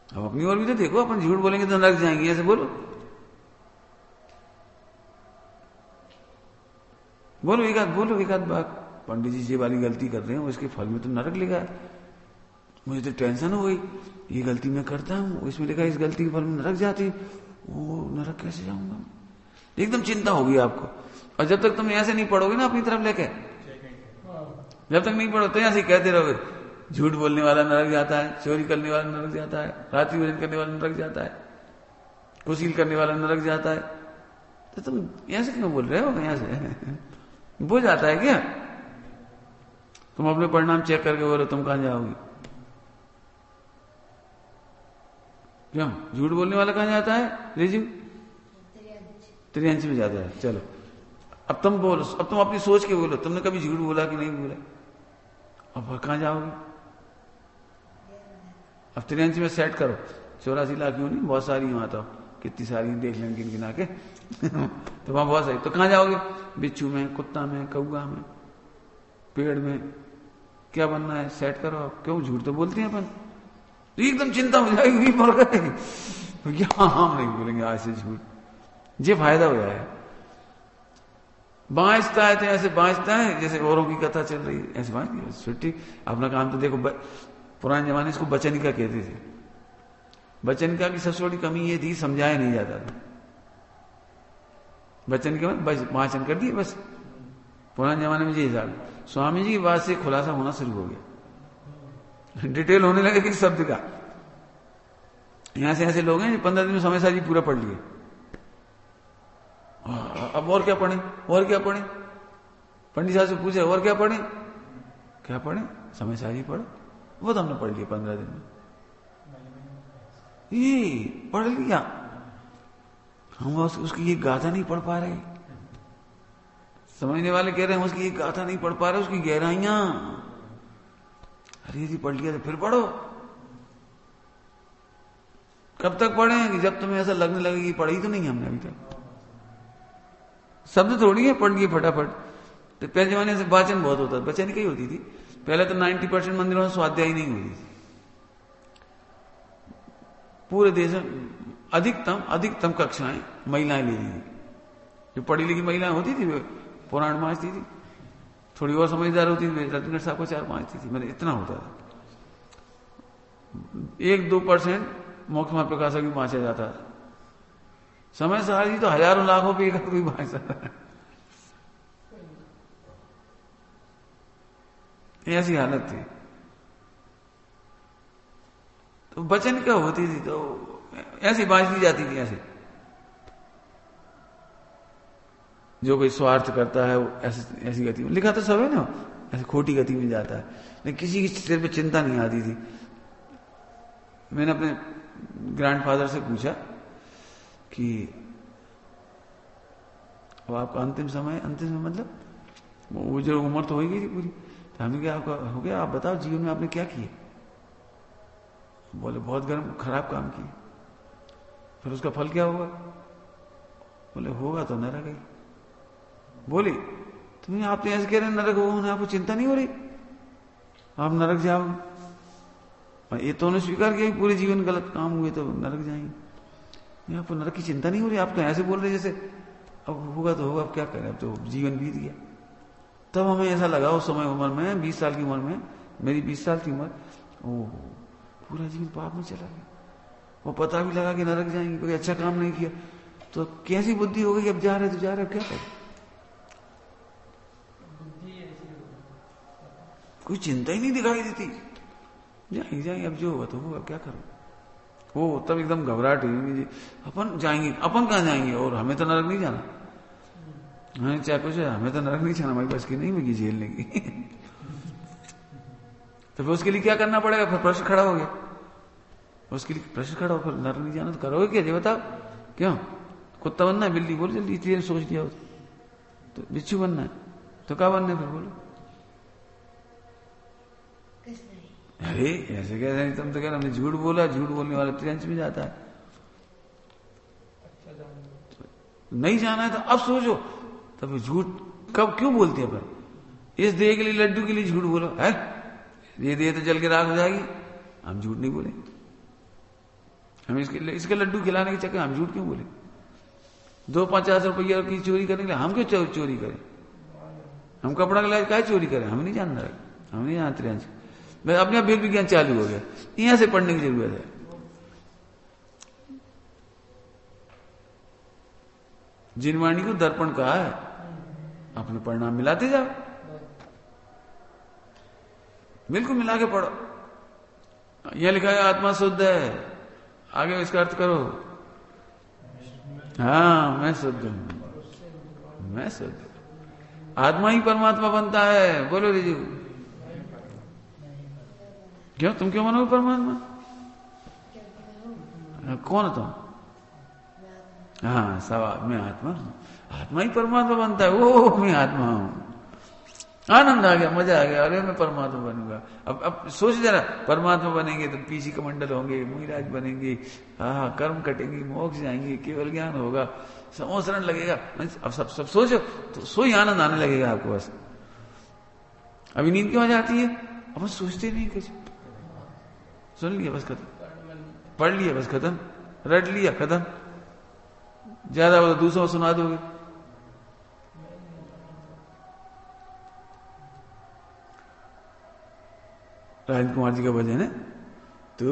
[SPEAKER 1] अब अपनी ओर भी तो देखो, अपन झूठ बोलेंगे तो नरक जाएंगे, ऐसे बोलो, बोलो एक आध बात। पंडित जी ये वाली गलती कर रहे हैं, उसके फल में तो नरक लिखा है, मुझे तो टेंशन हो गई, ये गलती मैं करता हूं, इसमें लिखा इस गलती के फल में नरक जाती, वो नरक कैसे जाऊंगा, एकदम चिंता होगी आपको। और जब तक तुम ऐसे नहीं पढ़ोगे ना अपनी तरफ लेके, जब तक नहीं पढ़ो तो ऐसे कहते रहोगे, झूठ बोलने वाला नरक जाता है, चोरी करने वाला नरक जाता है, रात्रि भोजन करने वाला नरक जाता है, कुशील करने वाला नरक जाता है। तो तुम ऐसे क्यों बोल रहे हो, ऐसे वो जाता है क्या? तुम अपने परिणाम चेक करके बोलो तुम कहां जाओगे, क्यों? झूठ बोलने वाला कहां जाता है रिजू? त्रियांश में जाता है। चलो अब तुम बोलो, अब तुम अपनी सोच के बोलो, तुमने कभी झूठ बोला कि नहीं बोला? अब कहां जाओगे? अब त्रियांश में सेट करो, 84 लाख क्यों नहीं, बहुत सारी वहां तो, कितनी सारी देख लेंगे गिन गिना के तो वहां बहुत सारी, तो कहां जाओगे? बिच्छू में, कुत्ता में, कौआ में, पेड़ में, क्या बनना है सेट करो। आप क्यों झूठ तो बोलते हैं अपन, तो एकदम चिंता हो जाएगी, मर गए हम नहीं बोलेंगे आज से झूठ, ये फायदा हो जाए। बांचता है तो ऐसे बांचता है जैसे औरों की कथा चल रही है, ऐसे बांच छुट्टी अपना काम। तो देखो पुराने जमाने इसको बचनिका कहते थे। बचनिका की सबसे बड़ी कमी ये थी, समझाया नहीं जाता था। बचनिका में बस वाचन कर दिए बस, पुराने जमाने में ये हिसाब। स्वामी जी की बात से खुलासा होना शुरू हो गया, डिटेल होने लगे कि शब्द का। यहां से ऐसे लोग हैं 15 दिन में समय साजी पूरा पढ़ लिए, अब और क्या पढ़े, और क्या पढ़े, पंडित साहब से पूछे और क्या पढ़े, क्या पढ़े, समय साजी पढ़ो, वो तो हमने पढ़ लिया 15 दिन में, ये पढ़ लिया हम, उसकी ये गाथा नहीं पढ़ पा रहे। समझने वाले कह रहे हैं उसकी ये गाथा नहीं पढ़ पा रहे, उसकी गहराइयां। अरे यदि पढ़ लिया तो फिर पढ़ो। कब तक पढ़ेंगे? जब तुम्हें ऐसा लगने लगे कि पढ़ी तो नहीं हमने अभी तक। शब्द थोड़ी है पढ़ लिए फटाफट। तो पहले जमाने से वाचन बहुत होता था, बचन कहीं होती थी। पहले तो 90% मंदिरों में स्वाध्याय नहीं होती थी। पूरे देश में अधिकतम कक्षाएं महिलाएं ले रही थी। जो पढ़ी लिखी महिलाएं होती थी वे पुराण मांझती थी, थोड़ी और समझदार होती थी रत्नगढ़ साहब को 4 मांझती थी, मतलब इतना होता था। 1-2% मोक्ष प्रकाशक भी बांचा जाता था। समय सारी तो हजारों लाखों पे एक कोई बांचता था। ऐसी हालत थी। तो बचन क्या होती थी, तो ऐसी बांच दी जाती थी। ऐसे जो कोई स्वार्थ करता है वो ऐसी गति में, लिखा तो सब है ना, ऐसे खोटी गति में जाता है, लेकिन किसी की सिर पे चिंता नहीं आती थी। मैंने अपने ग्रैंडफादर से पूछा कि अब आपका अंतिम समय मतलब वो जो उम्र तो हो गई थी पूरी, तो हमने क्या आपका हो गया, आप बताओ जीवन में आपने क्या किया? बोले बहुत खराब काम किए। फिर उसका फल क्या होगा? बोले होगा तो नरक ही। बोली तुम्हें आप तो ऐसे कह रहे नरक होगा, आपको चिंता नहीं हो रही, आप नरक जाओगे। ये तो उन्होंने स्वीकार किया पूरे जीवन गलत काम हुए तो नरक जाएंगे। आपको नरक की चिंता नहीं हो रही, आप तो ऐसे बोल रहे जैसे अब होगा तो होगा, अब क्या करें, अब तो जीवन बीत गया। तब हमें ऐसा लगा उस समय उम्र में, 20 साल की उम्र में, मेरी 20 साल की उम्र, ओह पूरा जीवन पाप में चला गया। वो पता भी लगा कि नरक जाएंगे, कोई अच्छा काम नहीं किया, तो कैसी बुद्धि हो गई, अब जा रहे तो जा रहे, अब क्या करें? कोई चिंता ही नहीं दिखाई देती, जाएंगे अब जो होगा तो होगा, अब क्या करो। वो तब एकदम घबराहट हुई, अपन जाएंगे, अपन कहाँ जाएंगे, और हमें तो नरक नहीं जाना। हाँ चाहे कुछ हमें तो नरक नहीं छाना, हमारी बस की नहीं होगी झेलने की। तो फिर उसके लिए क्या करना पड़ेगा? फिर प्रश्न खड़ा हो गया, उसके लिए प्रश्न खड़ा हो, फिर नरक नहीं जाना तो करोगे क्या? ये बताओ क्यों? कुत्ता बनना है? बिल्ली? बोल जल्दी, इतनी सोच लिया हो तो बिच्छू बनना है तो क्या बनना है फिर? बोलो। अरे ऐसे कैसे? तुम तो कह रहे हमने झूठ बोला, झूठ बोलने वाला त्रियांश में जाता है। नहीं जाना है तो अब सोचो, तब झूठ कब क्यों बोलते हैं? पर इस देह के लिए, लड्डू के लिए झूठ बोलो है? ये देह तो जल के राख हो जाएगी, हम झूठ नहीं बोले। हम इसके लड्डू खिलाने के चक्कर हम झूठ क्यों बोले? 250 रुपया की चोरी करने के लिए हम क्यों चोरी करें? हम कपड़ा का क्या चोरी करें? हम नहीं जान रहे, हम नहीं जानते हैं। बस अपने आप वेद विज्ञान चालू हो गया, यहां से पढ़ने की जरूरत है। जिनवाणी को दर्पण कहा है, अपने परिणाम मिलाते जाओ, बिल्कुल मिला के पढ़ो। यह लिखा है आत्मा शुद्ध है, आगे इसका अर्थ करो। हाँ मैं शुद्ध हूं, मैं शुद्ध। आत्मा ही परमात्मा बनता है। बोलो रिजू, क्यों? तुम क्यों बनोगे परमात्मा? कौन है तुम? हाँ सवाल, मैं आत्मा हूं। आत्मा ही परमात्मा बनता है। ओ मैं आत्मा हूं, आनंद आ गया, मजा आ गया, अरे मैं परमात्मा बनूंगा। अब सोच जरा, परमात्मा बनेंगे तो पीसी कमंडल होंगे, मुनिराज बनेंगे, हाँ कर्म कटेंगे, मोक्ष जाएंगे, केवल ज्ञान होगा, संवत्सरण लगेगा। अब सब सोचो तो सोई आनंद आने लगेगा आपको। बस अभी नींद क्यों आ जाती है? अपन सोचते नहीं कुछ, सुन लिया बस खत्म, पढ़ लिया बस खत्म, रट लिया खत्म। ज्यादा वो दूसरों को सुना दोगे। राजेंद्र कुमार जी का भजन है, तू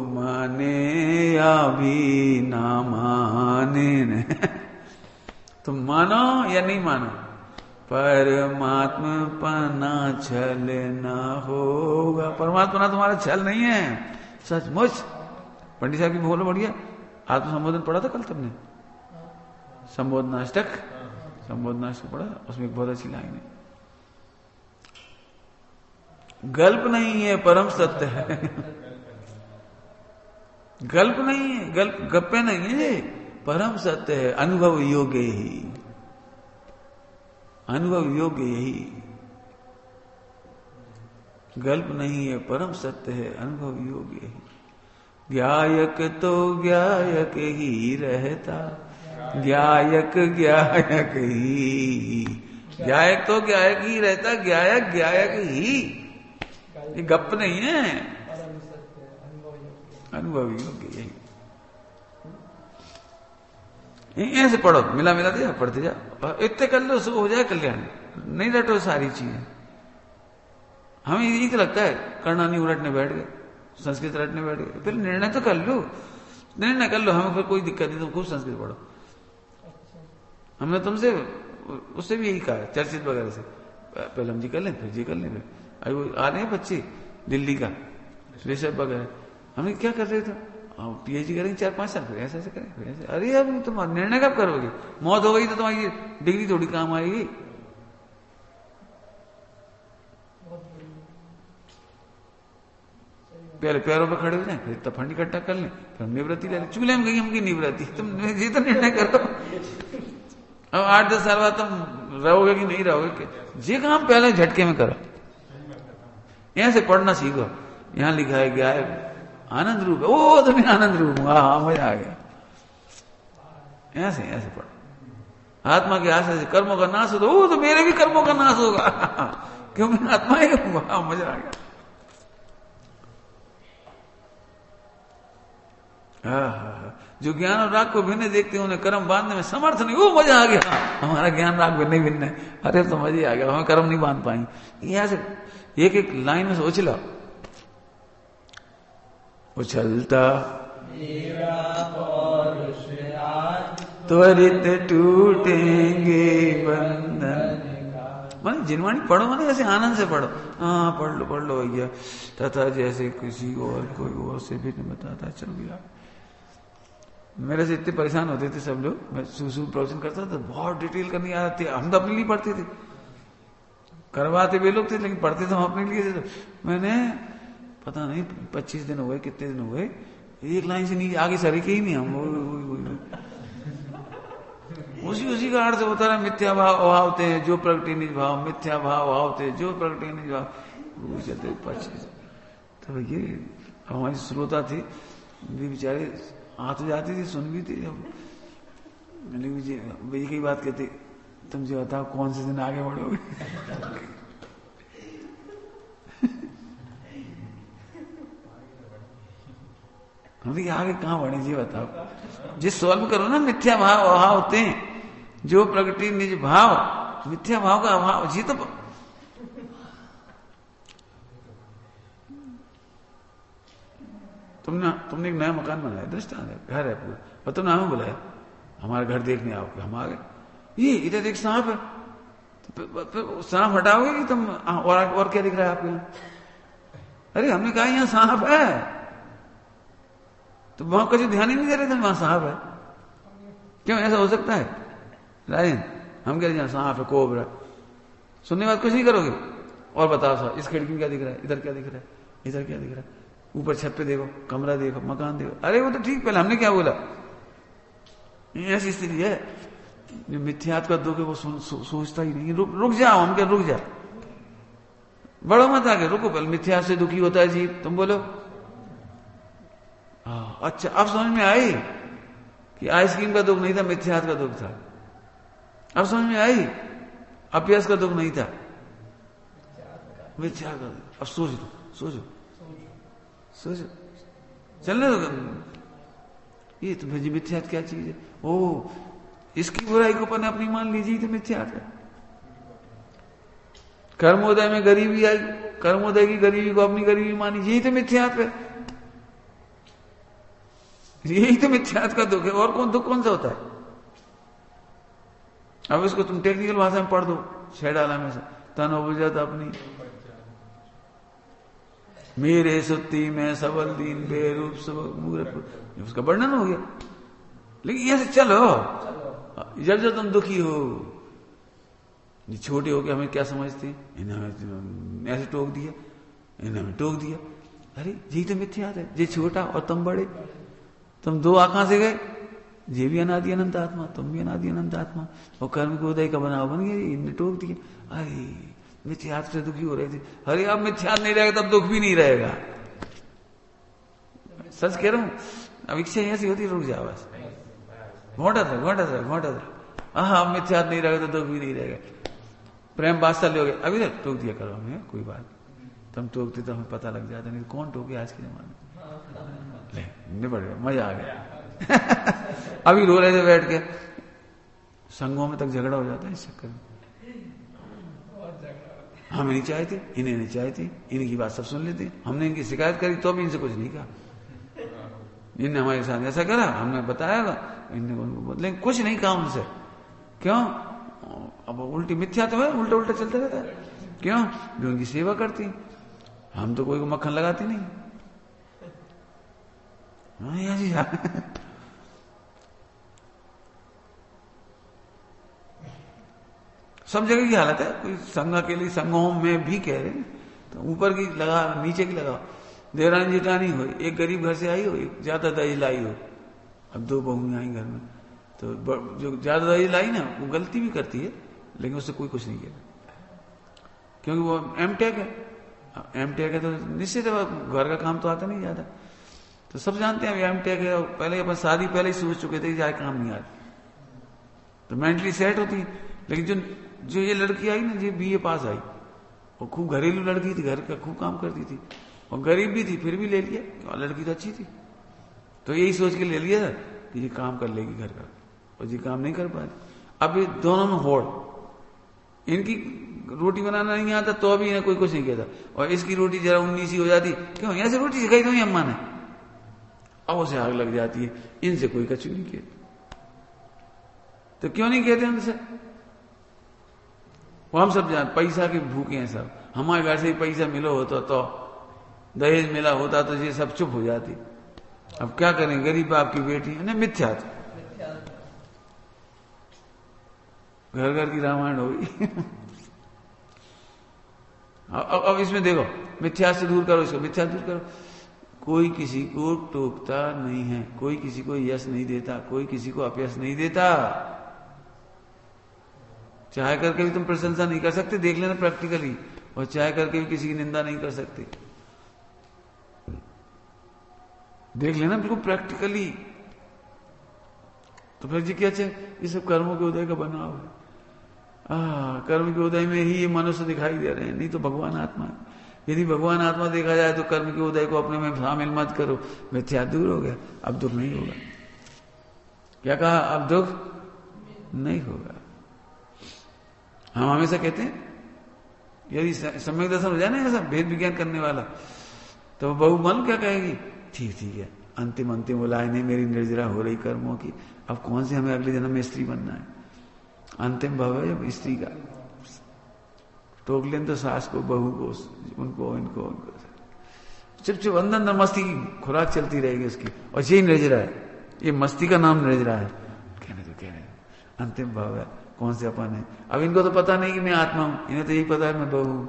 [SPEAKER 1] माने या भी ना माने तुम मानो या नहीं मानो, परमात्मा पना छल ना होगा। परमात्मा तुम्हारा छल नहीं है, सचमुच। पंडित साहब की बोलो बढ़िया। आत्म संबोधन पढ़ा था कल तुमने? संबोधनाष्टक, संबोधनाष्टक पढ़ा, उसमें एक बहुत अच्छी लाइन है, गल्प नहीं है परम सत्य है। गल्प नहीं है, गल्प गप्पे नहीं है, परम सत्य है, अनुभव योग्य ही, अनुभव योग्य यही। गल्प नहीं है, परम सत्य है, अनुभव योग्य ही। ज्ञायक तो ज्ञायक ही रहता, ज्ञायक ज्ञायक ही, ज्ञायक तो ज्ञायक ही रहता, ज्ञायक ज्ञायक ही। ये गप नहीं है, अनुभव योग्य यही। ऐसे पढ़ो, मिला मिला दिया, पढ़ते जाओ, इतने कर लो सब हो जाए कल्याण। नहीं रटो सारी चीजें। हमें यही तो लगता है करना नहीं, रटने बैठ गए, संस्कृत रटने बैठ गए। फिर निर्णय तो कर लो, निर्णय कर लो, हमें फिर कोई दिक्कत नहीं, तुम खूब संस्कृत पढ़ो। हमने तुमसे उससे भी यही कहा, चर्चित वगैरह से, पहले हम जी कर लें, फिर जी कर लें। फिर अभी वो आ रहे हैं बच्चे दिल्ली का, ऋषभ वगैरह, हमने क्या कर रहे थे, पीएचडी करेंगे 4-5 साल, फिर ऐसे करेंगे, फिर ऐसे। अरे यार तुम निर्णय कब करोगे? मौत हो गई तो तुम्हारी डिग्री थोड़ी काम आएगी। पहले पैरों पे खड़े हो जाए, फिर इतना फंड इकट्ठा कर लें, फिर हम निवृत्ति ले लें। चूल्हे में गई हमकी निवृत्ति, तुम ये तो निर्णय करो। अब 8-10 साल बाद तुम रहोगे कि नहीं रहोगे, ये काम पहले झटके में करो। यहां से पढ़ना सीखो। यहां लिखा है क्या है, आनंद रूप है, ओ तुम्हें आनंद रूप हूं, हाँ मजा आ गया। ऐसे पढ़ो। आत्मा के आशा से कर्मों का नाश होता, ओ तो मेरे भी कर्मों का नाश होगा, क्यों मैं आत्मा ही हूं, हाँ मजा आ गया। जो ज्ञान और राग को भिन्न देखते हैं, उन्हें कर्म बांधने में समर्थ नहीं, वो मजा आ गया, हमारा ज्ञान राग भिन्न ही भिन्न है, अरे तो मजा आ गया, हमें कर्म नहीं बांध पाएंगे। यहां से एक एक लाइन में सोच लो, उछलता त्वरित टूटेंगे बंधन। माने जिनवाणी पढ़ो, माने ऐसे आनंद से पढ़ो। हाँ पढ़ लो भैया, तथा जैसे किसी और कोई और से भी नहीं बताता, चल गया। मेरे से इतने परेशान होते थे सब लोग, मैं सूसू प्रवचन करता था, बहुत डिटेल करनी आ रही थी, हम तो अपने लिए पढ़ते थे, करवाते वे लोग थे लेकिन पढ़ते तो हम अपने लिए थे। तो मैंने पता नहीं 25 दिन हुए, कितने दिन हुए, एक लाइन से नहीं आगे सर के ही नहीं हम, उसी का अर्थ होता रहा, मिथ्या भाव अभावते हैं जो प्रगति निज भाव, मिथ्या भाव अभावते हैं जो प्रगति निज भाव, वो चलते 25। तो ये हमारी श्रोता थी, वे बेचारे आ तो जाती थी, सुन भी थी, भैया की बात कहते, तुम जो बताओ कौन से दिन आगे बढ़ोगे। हम आगे कहां बढ़े जी बताओ, जिस सॉल्व करो ना, मिथ्या भाव अभाव होते हैं जो प्रगति निज भाव, मिथ्या भाव का अभाव जी। तो तुमने एक नया मकान बनाया, दृष्टांत है, घर है पूरा, और तुमने हमें बुलाया, हमारा घर देखने आओगे, हम आ गए, ये इधर एक सांप है, तो सांप हटाओगे कि तुम और क्या दिख रहा है आपके यहाँ? अरे हमने कहा यहाँ सांप है, तो वहां कुछ ध्यान ही नहीं दे रहे थे वहां सांप है। क्यों ऐसा हो सकता है राजन? हम कह रहे हैं सांप है, कोबरा, सुनने बाद कुछ नहीं करोगे, और बताओ साहब इस खिड़की में क्या दिख रहा है, इधर क्या दिख रहा है, इधर क्या दिख रहा है, ऊपर छत पे देखो, कमरा देखो, मकान देखो। अरे वो तो ठीक, पहले हमने क्या बोला, ऐसी स्थिति है, जो मिथ्यात्व का दुख है वो सोचता ही नहीं। रुक जाओ, हम क्या रुक जा, बड़ो मत आगे, रुको पहले, मिथ्या से दुखी होता है जी, तुम बोलो। अच्छा अब समझ में आई कि आइसक्रीम का दुख नहीं था, मिथ्यात्व का दुख था। अब समझ में आई, अभ्यास का दुख नहीं था, मिथ्या का। अब सोचो चलने दो, ये तो भाई मिथ्यात्व क्या चीज है? ओ, इसकी बुराई को अपन अपनी मान लीजिए तो मिथ्यात्व है। कर्मोदय में गरीबी आई, कर्मोदय की गरीबी को अपनी गरीबी मानी, यही तो मिथ्यात्व है, यही तो मिथ्यात्व का दुख है। और कौन दुख कौन सा होता है? अब इसको तुम टेक्निकल भाषा में पढ़ दो, 6 डाला में से, तन उपजत अपनी मेरे सुत्ती में सबल दीन बेरूप सब, उसका वर्णन हो गया। लेकिन ऐसे चलो, जब तुम दुखी हो, छोटे हो के हमें क्या समझते हैं, इन्हें हमें ऐसे टोक दिया, इन्हें हमें टोक दिया, अरे यही तो मिथ्यात्व है, ये छोटा और तुम बड़े, तुम 2 आंखों से गए, ये भी अनादि अनंत आत्मा, तुम भी अनादि अनंत आत्मा, और कर्म को उदय का बनाव बन गया, इन्हें टोक दिया। अरे मिथ्यात्व से दुखी हो रहे थे, अरे अब मिथ्यात्व नहीं रहेगा तब दुख भी नहीं रहेगा। सच कह रहा हूं, अब इच्छा ऐसी होती है, रुक जाओ बस, घोटा था, हाँ मिथ्यात्व नहीं रहेगा तो दुख भी नहीं रहेगा। प्रेम वात्सल्य हो गया, अभी तक टोक दिया करो हमें, कोई बात, तुम टोकते तो हमें पता लग जाता, नहीं कौन टोके आज के जमाने में, निपट गया, मजा आ गया। अभी रो रहे थे बैठ के, संघों में तक झगड़ा हो जाता है इस चक्कर में, हमें नहीं चाहते, इन्हें नहीं चाहते, इनकी बात सब सुन लेते, हमने इनकी शिकायत करी तो भी इनसे कुछ नहीं कहा, इनने हमारे साथ ऐसा करा, हमने बताया, इनने लेकिन कुछ नहीं कहा उनसे। क्यों? अब उल्टी मिथ्या तो है, उल्टा चलता रहता है। क्यों? जो उनकी सेवा करती, हम तो कोई को मक्खन लगाती नहीं। सब जगह की हालत है, कोई संघ के लिए, संघों में भी कह रहे तो ऊपर की लगा, नीचे की लगा, देवरानी जेठानी हो, एक गरीब घर से आई हो, एक ज्यादा दहेज लाई हो, अब 2 बहुएं आई घर में, तो जो ज्यादा दहेज लाई ना वो गलती भी करती है, लेकिन उससे कोई कुछ नहीं किया, क्योंकि वो एमटेक है तो निश्चित है घर का काम तो आता नहीं ज्यादा, तो सब जानते हैं एमटेक है, पहले अपन शादी पहले ही सोच चुके थे कि काम नहीं आता, तो मेंटली सेट होती है। लेकिन जो ये लड़की आई ना, ये BA पास आई, और खूब घरेलू लड़की थी, घर का खूब काम करती थी, और गरीब भी थी, फिर भी ले लिया, और लड़की तो अच्छी थी, तो यही सोच के ले लिया था कि ये काम कर लेगी घर का, और ये काम नहीं कर पाती। अब ये दोनों में होड़, इनकी रोटी बनाना नहीं आता तो अभी इन्हें कोई कुछ नहीं कहता, और इसकी रोटी जरा 19 हो जाती, क्यों यहाँ से रोटी सिखाई तो अम्मा ने, अब उसे आग लग जाती है, इनसे कोई कछु नहीं कहता। तो क्यों नहीं कहते उनसे? वो हम सब जान पैसा के भूखे हैं सब, हमारे घर से पैसा मिलो होता तो, दहेज मिला होता तो ये सब चुप हो जाती, अब क्या करें, गरीब बाप की बेटी है, मिथ्या। घर घर की रामायण होगी। अब इसमें देखो, मिथ्या से दूर करो, इसको मिथ्या दूर करो। कोई किसी को टोकता नहीं है, कोई किसी को यश नहीं देता, कोई किसी को अपयश नहीं देता। चाहे करके भी तुम प्रशंसा नहीं कर सकते, देख लेना प्रैक्टिकली, और चाहे करके भी किसी की निंदा नहीं कर सकते, देख लेना बिल्कुल प्रैक्टिकली। तो फिर जी क्या चाहिए, ये सब कर्मों के उदय का बनाव है। कर्म के उदय में ही ये मनुष्य दिखाई दे रहे हैं, नहीं तो भगवान आत्मा है। यदि भगवान आत्मा देखा जाए तो कर्म के उदय को अपने में शामिल मत करो, मिथ्या दूर हो गया, अब दुख नहीं होगा। क्या कहा, अब दुख नहीं होगा। हम हमेशा कहते हैं, यदि सम्यक दर्शन हो जाए ना ऐसा भेद विज्ञान करने वाला, तो बहू मालूम क्या कहेगी, ठीक है, अंतिम बुलाए नहीं, मेरी निर्जरा हो रही कर्मों की, अब कौन से हमें अगले जन्म में स्त्री बनना है। अंतिम भाव है जब स्त्री का, टोक लें तो सास को, बहू को, उनको इनको चुप अंदर मस्ती की खुराक चलती रहेगी उसकी, और यही निर्जरा है, ये मस्ती का नाम निर्जरा है। कहने अंतिम भाव है, कौन से अपन है। अब इनको तो पता नहीं कि मैं आत्मा हूं, इन्हें तो यही पता है मैं बहू।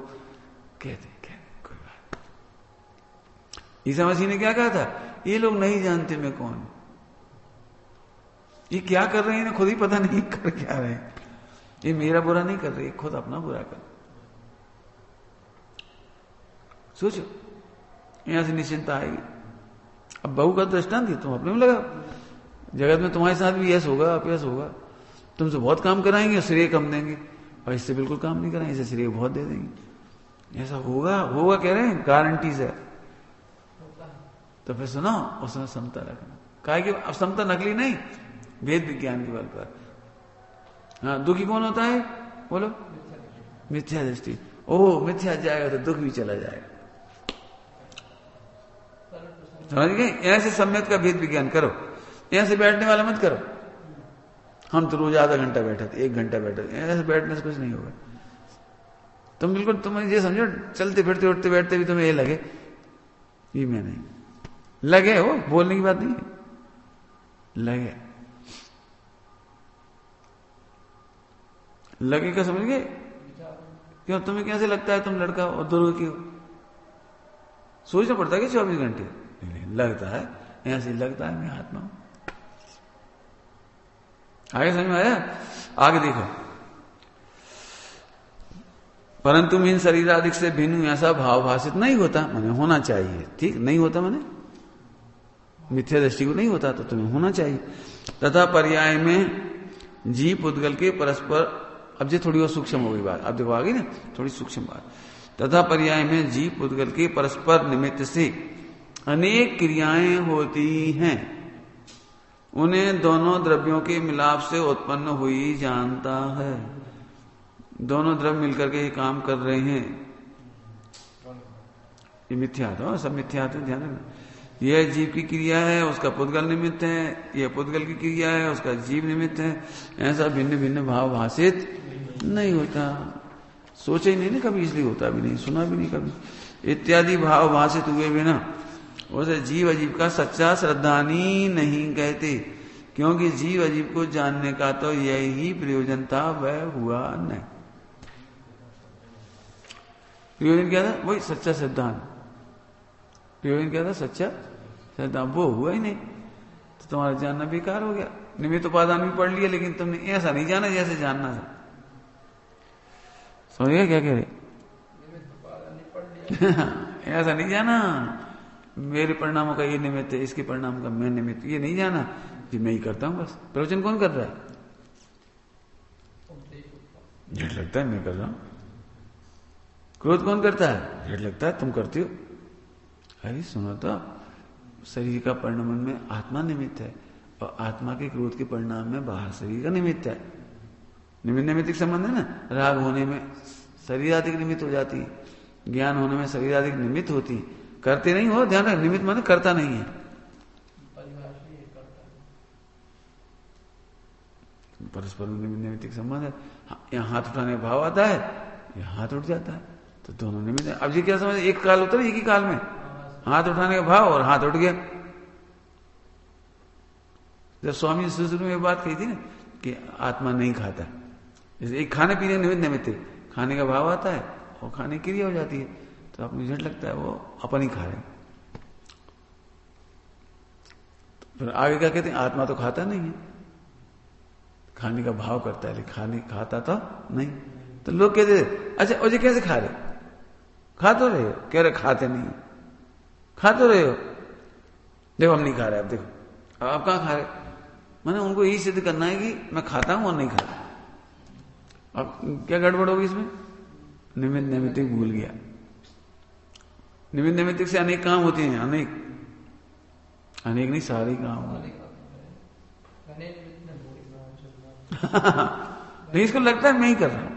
[SPEAKER 1] कहते कोई बात। ईसा मसीह ने क्या कहा था, ये लोग नहीं जानते मैं कौन, ये क्या कर रहे हैं इन्हें खुद ही पता नहीं कर क्या रहे हैं। ये मेरा बुरा नहीं कर रहे, खुद अपना बुरा कर। सोचो, यहां से निश्चिंता आएगी। अब बहू का दृष्टांत ही तुम अपने में लगा, जगत में तुम्हारे साथ भी यश होगा अपयश होगा, तुमसे बहुत काम कराएंगे और श्रेय कम देंगे, और इससे बिल्कुल काम नहीं कराएंगे, इससे श्रेय बहुत दे देंगे। ऐसा होगा कह रहे हैं, गारंटी से। तो फिर सुनो, उसमें समता रखना। कहा कि अब समता नकली नहीं, वेद विज्ञान के बल पर। हाँ, दुखी कौन होता है, बोलो, मिथ्या दृष्टि। ओह, मिथ्या जाएगा तो दुख भी चला जाएगा। समझ गए, ऐसे सम्यक का भेद विज्ञान करो, यहां से बैठने वाला मत करो। हम तो रोज आधा घंटा बैठे थे, 1 घंटा बैठे थे, ऐसे बैठने से कुछ नहीं होगा। तुम बिल्कुल, तुम ये समझो, चलते फिरते उठते बैठते भी तुम्हें ये लगे, ये मैं नहीं, लगे हो, बोलने की बात नहीं है, लगे क्या समझ गए। क्यों, तुम्हें कैसे लगता है तुम लड़का और दुर्ग की हो, सोचना पड़ता है कि 24 घंटे लगता है, ऐसे लगता है मैं आत्मा हूं। आगे समझ में आया, आगे देखो। परंतु इन शरीर आदि से भिन्न ऐसा भाव भाषित नहीं होता, माने होना चाहिए, ठीक नहीं होता, माने मिथ्या दृष्टि को नहीं होता, तो तुम्हें होना चाहिए। तथा पर्याय में जीव पुद्गल के परस्पर, अब ये थोड़ी और सूक्ष्म हो गई बात, अब देखो आगे ना थोड़ी सूक्ष्म बात। तथा पर्याय में जीव पुद्गल के परस्पर निमित्त से अनेक क्रियाएं होती हैं, उन्हें दोनों द्रव्यों के मिलाप से उत्पन्न हुई जानता है। दोनों द्रव्य मिलकर के ये काम कर रहे हैं, ये मिथ्या तो सब मिथ्या तो, ध्यान रखना। यह जीव की क्रिया है, उसका पुद्गल निमित्त है, यह पुद्गल की क्रिया है, उसका जीव निमित्त है। ऐसा भिन्न भिन्न भाव भाषित नहीं होता, सोचा ही नहीं ना कभी, इसलिए होता भी नहीं, सुना भी नहीं कभी। इत्यादि भाव भाषित हुए बिना उसे जीव अजीव का सच्चा श्रद्धानी नहीं कहते, क्योंकि जीव अजीव को जानने का तो यही प्रयोजन था, वह हुआ नहीं। प्रयोजन क्या था, वही सच्चा श्रद्धान। प्रयोजन क्या था, सच्चा श्रद्धान, वो हुआ ही नहीं, तो तुम्हारा जानना बेकार हो गया। निमित्त उपादान भी पढ़ लिया, लेकिन तुमने ऐसा नहीं जाना जैसे जानना था। समझ गया क्या कह रहे, ऐसा नहीं जाना, मेरे परिणामों का ये निमित्त है, इसके परिणाम का मैं निमित्त, ये नहीं जाना कि मैं ही करता हूं बस। प्रवचन कौन कर रहा है, झट लगता है मैं कर रहा हूं। क्रोध कौन करता है, झट लगता है तुम करते हो। अरे सुनो तो, शरीर का परिणाम में आत्मा निमित्त है, और आत्मा के क्रोध के परिणाम में बाहर शरीर का निमित्त है। निमित्त निमित्तिक संबंध है ना, राग होने में शरीराधिक निमित्त हो जाती है, ज्ञान होने में शरीराधिक निमित्त होती है। करते नहीं हो, ध्यान रख, निमित्त माने करता नहीं है, परस्पर निमित्तिक संबंध है। यहाँ हाथ उठाने का भाव आता है, यहाँ हाथ उठ जाता है, तो दोनों निमित्त है। अब ये क्या समझ, एक काल होता है, एक ही काल में हाथ उठाने का भाव और हाथ उठ गया, जब स्वामी शुरू में बात कही थी ना कि आत्मा नहीं खाता, जैसे एक खाने पीने निमित्त निमित्त खाने का भाव आता है और खाने की क्रिया हो जाती है, तो आपको झट लगता है वो अपन ही खा रहे हैं। फिर आगे क्या कहते हैं, आत्मा तो खाता नहीं है, खाने का भाव करता है लेकिन खाने खाता तो नहीं। तो लोग कहते अच्छा ओजे कैसे खा रहे, खा तो रहे हो, कह रहे खाते नहीं, खा तो रहे हो, देखो हम नहीं खा रहे, अब देखो अब आप कहां खा रहे। मैंने उनको यही सिद्ध करना है कि मैं खाता हूं और नहीं खाता। अब क्या गड़बड़ होगी इसमें, निमित्त नैमित्तिक भूल गया। निमित्त नैमित्तिक से अनेक काम होते हैं, अनेक अनेक नहीं सारे काम होते नहीं, इसको लगता है मैं ही कर रहा हूं।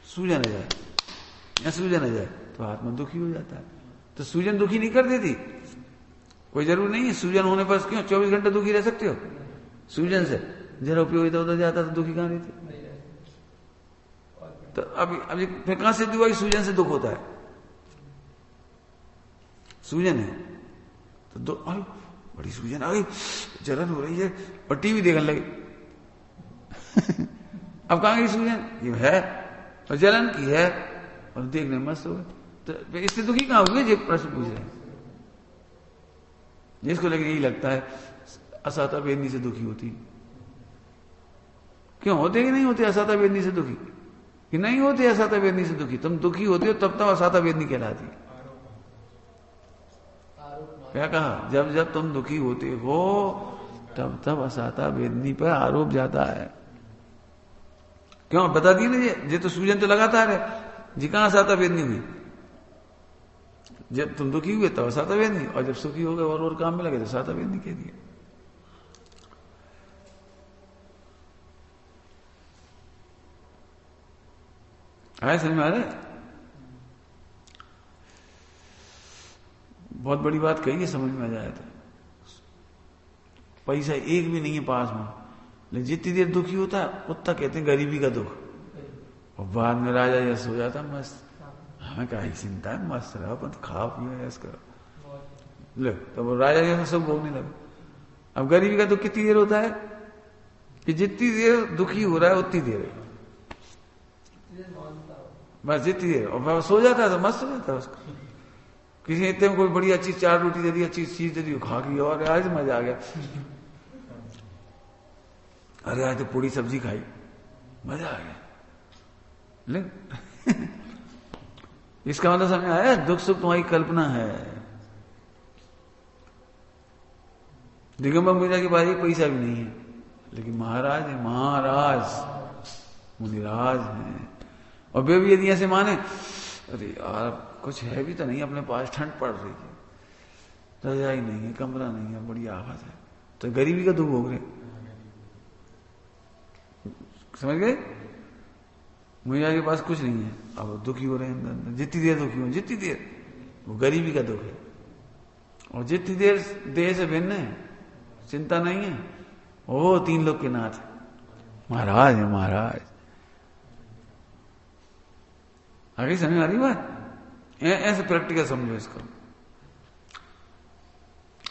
[SPEAKER 1] सूजन आ जाए या सूजन आ जाए तो आत्मा दुखी हो जाता है। तो सूजन दुखी नहीं कर देती, कोई जरूर नहीं है सूजन होने पर क्यों 24 घंटे दुखी रह सकते हो। सूजन से जरा उपयोग इधर उधर जाता तो दुखी कहां रहती। तो अभी फिर कहां से दुआ, सूजन से दुख होता है, सूजन है तो बड़ी सूजन आ गई, जलन हो रही है और टीवी देखने लगे अब कहां गई सूजन, ये है और जलन की है और देखने मस्त हो गए। तो इससे दुखी कहां हुए, जो प्रश्न पूछ रहे हैं। जिसको लेकिन यही लगता है असाता वेदनी से दुखी होती, क्यों होते कि नहीं होते असाता वेदनी से दुखी, कि नहीं होते असाता वेदनी से दुखी। तुम दुखी होते हो तब असाता वेदनी कहलाती है। क्या कहा, जब जब तुम दुखी होते हो तब तब असाता वेदनी पर आरोप जाता है। क्यों बता दिए ना, ये तो सूजन तो लगातार है जी, कहां असाता वेदनी हुई। जब तुम दुखी हुए तब असाता वेदनी, और जब सुखी हो गए और काम में लगे तो असाता वेदनी कह दिया। आए समझ में आ रहा है, बहुत बड़ी बात कही है, समझ में आ जाए तो। पैसा एक भी नहीं है पास में, लेकिन जितनी देर दुखी होता है उतना कहते हैं गरीबी का दुख, और बाद में राजा यश हो जाता मस्त, हमें क्या ही चिंता है, मस्त रहो अपन खाओ पियो यश करो। लो तो वो राजा यश सब भोगने लगे। अब गरीबी का दुख कितनी देर होता है कि जितनी देर दुखी हो रहा है उतनी देर बस, जितनी देर, और सो जाता है तो मस्त हो जाता है उसका। किसी ने इतने कोई बड़ी अच्छी 4 रोटी दे दी, अच्छी चीज दे दी, खा गई और आज मजा आ गया, अरे आज तो पूरी सब्जी खाई, मजा आ गया। लेकिन इसका मतलब समझ आया, दुख सुख तुम्हारी कल्पना है। दिगंबर मुनिराज के पास एक पैसा भी नहीं है, लेकिन महाराज है, महाराज मुनिराज है। और वे भी यदि ऐसे माने, अरे यार कुछ है भी तो नहीं अपने पास, ठंड पड़ रही है, रजाई नहीं है, कमरा नहीं है, बड़ी आफत है, तो गरीबी का दुख भोग रहे। समझ गए, मुनिराज के पास कुछ नहीं है, अब दुखी हो रहे हैं अंदर अंदर, जितनी देर दुखी हो जितनी देर, वो गरीबी का दुख है। और जितनी देर देह से भिन्न है, चिंता नहीं है, वो 3 लोग के नाथ महाराज है, महाराज। आगे समझ आ रही बात, ऐसे प्रैक्टिकल समझो इसको।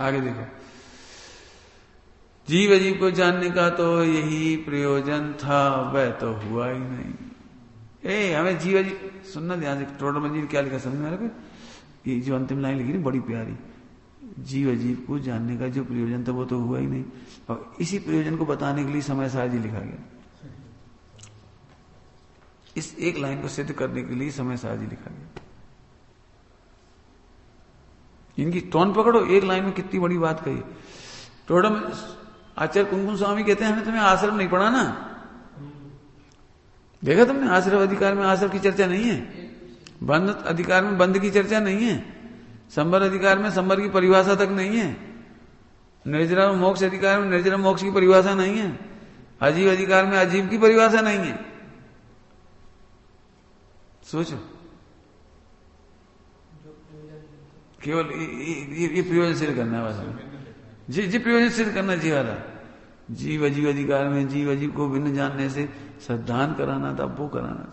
[SPEAKER 1] आगे देखो, जीव अजीव को जानने का तो यही प्रयोजन था, वह तो हुआ ही नहीं। हमें जीव अजीव सुनना ध्यान से, टोडर मंजी ने क्या लिखा समझ में आ रहा, ये जो अंतिम लाइन लिखी ना बड़ी प्यारी, जीव अजीव को जानने का जो प्रयोजन था वो तो हुआ ही नहीं, और इसी प्रयोजन को बताने के लिए समय साज ही लिखा गया। इस एक लाइन को सिद्ध करने के लिए समय साज ही लिखा गया। इनकी टोन पकड़ो, एक लाइन में कितनी बड़ी बात कही। टोडर आचार्य कुमकुम स्वामी कहते हैं, हमें तुम्हें आश्रम नहीं पढ़ा ना, देखा तुमने आश्रम अधिकार में आश्रम की चर्चा नहीं है, बंध अधिकार में बंध की चर्चा नहीं है, संबर अधिकार में संबर की परिभाषा तक नहीं है, निर्जरा मोक्ष अधिकार में निर्जरा मोक्ष की परिभाषा नहीं है, अजीव अधिकार में अजीव की परिभाषा नहीं है। सोचो, केवल ये प्रयोजन सिद्ध करना है बस, जी प्रयोजन सिद्ध करना चाहिए वाला। जीव अजीव अधिकार में जीव अजीव को भिन्न जानने से श्रद्धान कराना था, वो कराना था।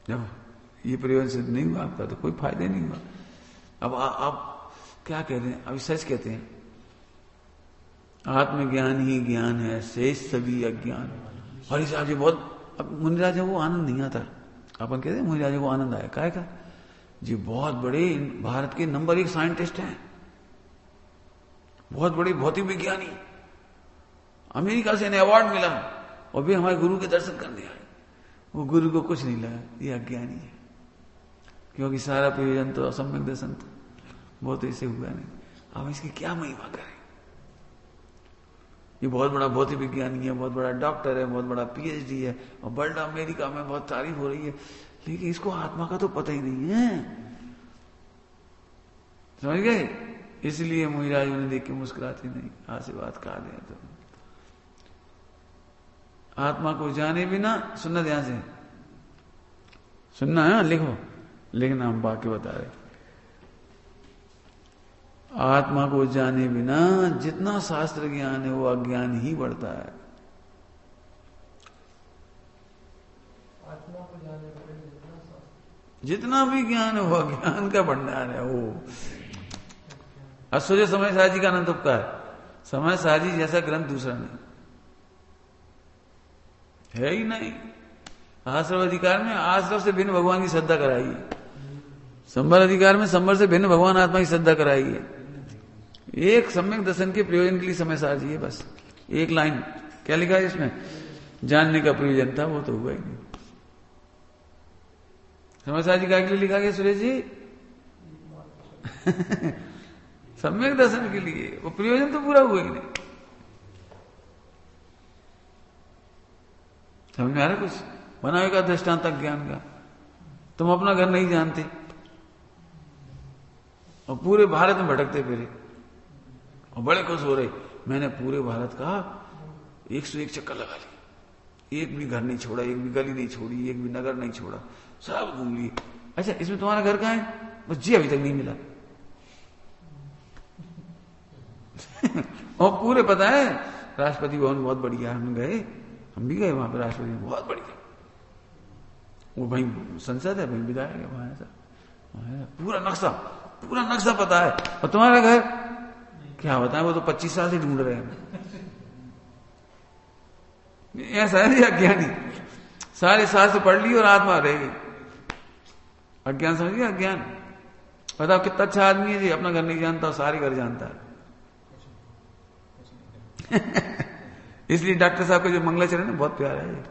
[SPEAKER 1] जब ये प्रयोजन सिद्ध नहीं हुआ आपका तो कोई फायदा नहीं हुआ। अब आप क्या कहते हैं, अभी सच कहते हैं, आत्मज्ञान ही ज्ञान है, शेष सभी अज्ञान। हरि साहब जी बहुत, अब मुनिराज को आनंद नहीं आता। अपन कहते हैं मुनिराज को आनंद आया, काय का जी बहुत बड़े भारत के नंबर 1 साइंटिस्ट हैं, बहुत बड़े भौतिक विज्ञानी, अमेरिका से इन्हें अवार्ड मिला और भी हमारे गुरु के दर्शन करने आए। वो गुरु को कुछ नहीं लगा, ये अज्ञानी है, क्योंकि सारा प्रयोजन तो असम्यक दर्शन था, वो तो इसे हुआ नहीं। अब इसकी क्या महिमा करें। ये बहुत बड़ा भौतिक विज्ञानी है, बहुत बड़ा डॉक्टर है, बहुत बड़ा पीएचडी है, और वर्ल्ड अमेरिका में बहुत तारीफ हो रही है, लेकिन इसको आत्मा का तो पता ही नहीं है, समझ गए। इसलिए मुनिराज उन्हें देख के मुस्कुराते नहीं, आशीर्वाद कहा दे। तो आत्मा को जाने बिना, सुनना ध्यान से सुनना है, लिखो, लिखना, हम बाकी बता रहे। आत्मा को जाने बिना जितना शास्त्र ज्ञान है वो अज्ञान ही बढ़ता है।
[SPEAKER 2] आत्मा को जाने बिना
[SPEAKER 1] जितना भी ज्ञान है वो अज्ञान का भंडार है। वो अब सोचो समय साजी का अनंत उपकार, समय साजी जैसा ग्रंथ दूसरा नहीं है ही नहीं। आश्रव अधिकार में आश्रव से भिन्न भगवान की श्रद्धा कराई है, संबर अधिकार में संबर से भिन्न भगवान आत्मा की श्रद्धा कराई है। एक सम्यक दर्शन के प्रयोजन के लिए समय साजी है, बस एक लाइन क्या लिखा है इसमें, जानने का प्रयोजन था, वो तो हुआ ही नहीं। समय साजी का के लिए लिखा गया सुरेश जी सम्यक दर्शन के लिए, वो प्रयोजन तो पूरा हुआ ही नहीं। समझ में आ रहा कुछ, बनावे का दृष्टांत ज्ञान का। तुम अपना घर नहीं जानते और पूरे भारत में भटकते फिरे और बड़े खुश हो रहे, मैंने पूरे भारत का 101 चक्कर लगा लिया, एक भी घर नहीं छोड़ा, एक भी गली नहीं छोड़ी, एक भी नगर नहीं छोड़ा, सब घूम लिए। अच्छा इसमें तुम्हारा घर कहाँ है? बस जी अभी तक नहीं मिला और पूरे पता है राष्ट्रपति भवन बहुत बढ़िया, हम गए, हम भी गए वहां पर, राष्ट्रपति बहुत बढ़िया, वो भाई संसद है, भाई विधायक है वहां, ऐसा पूरा नक्शा पता है। और तुम्हारा घर क्या बताएं, वो तो 25 साल से ढूंढ रहे हैं। ऐसा है अज्ञानी, सारे शास्त्र पढ़ ली और आत्मा रहेगी। अज्ञान समझ गया, अज्ञान। बताओ कितना अच्छा आदमी है जी, अपना घर नहीं जानता और सारे घर जानता है। इसलिए डॉक्टर साहब का जो मंगलाचरण है बहुत प्यारा है,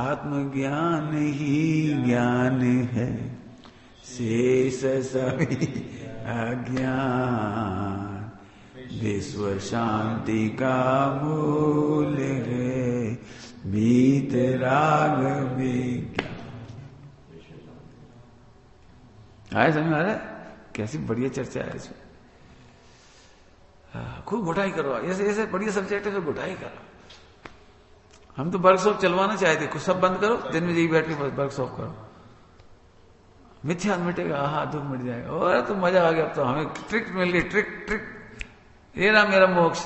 [SPEAKER 1] आत्मज्ञान ही ज्ञान है, शेष सभी अज्ञान, विश्व शांति का मूल है, वीत राग विज्ञान। आए समझ में आ रहा है? कैसी बढ़िया चर्चा है इसमें। खूब घुटाई करो, ऐसे ऐसे बढ़िया सब्जेक्ट है तो घुटाई करो। हम तो वर्कशॉप चलवाना चाहते, कुछ सब बंद करो, दिन में यही बैठ के वर्कशॉप करो, मिथ्या मिटेगा, हाँ दुख मिट जाएगा। और तो मजा आ गया, अब तो हमें ट्रिक मिल गई, ट्रिक ये रहा मेरा मोक्ष।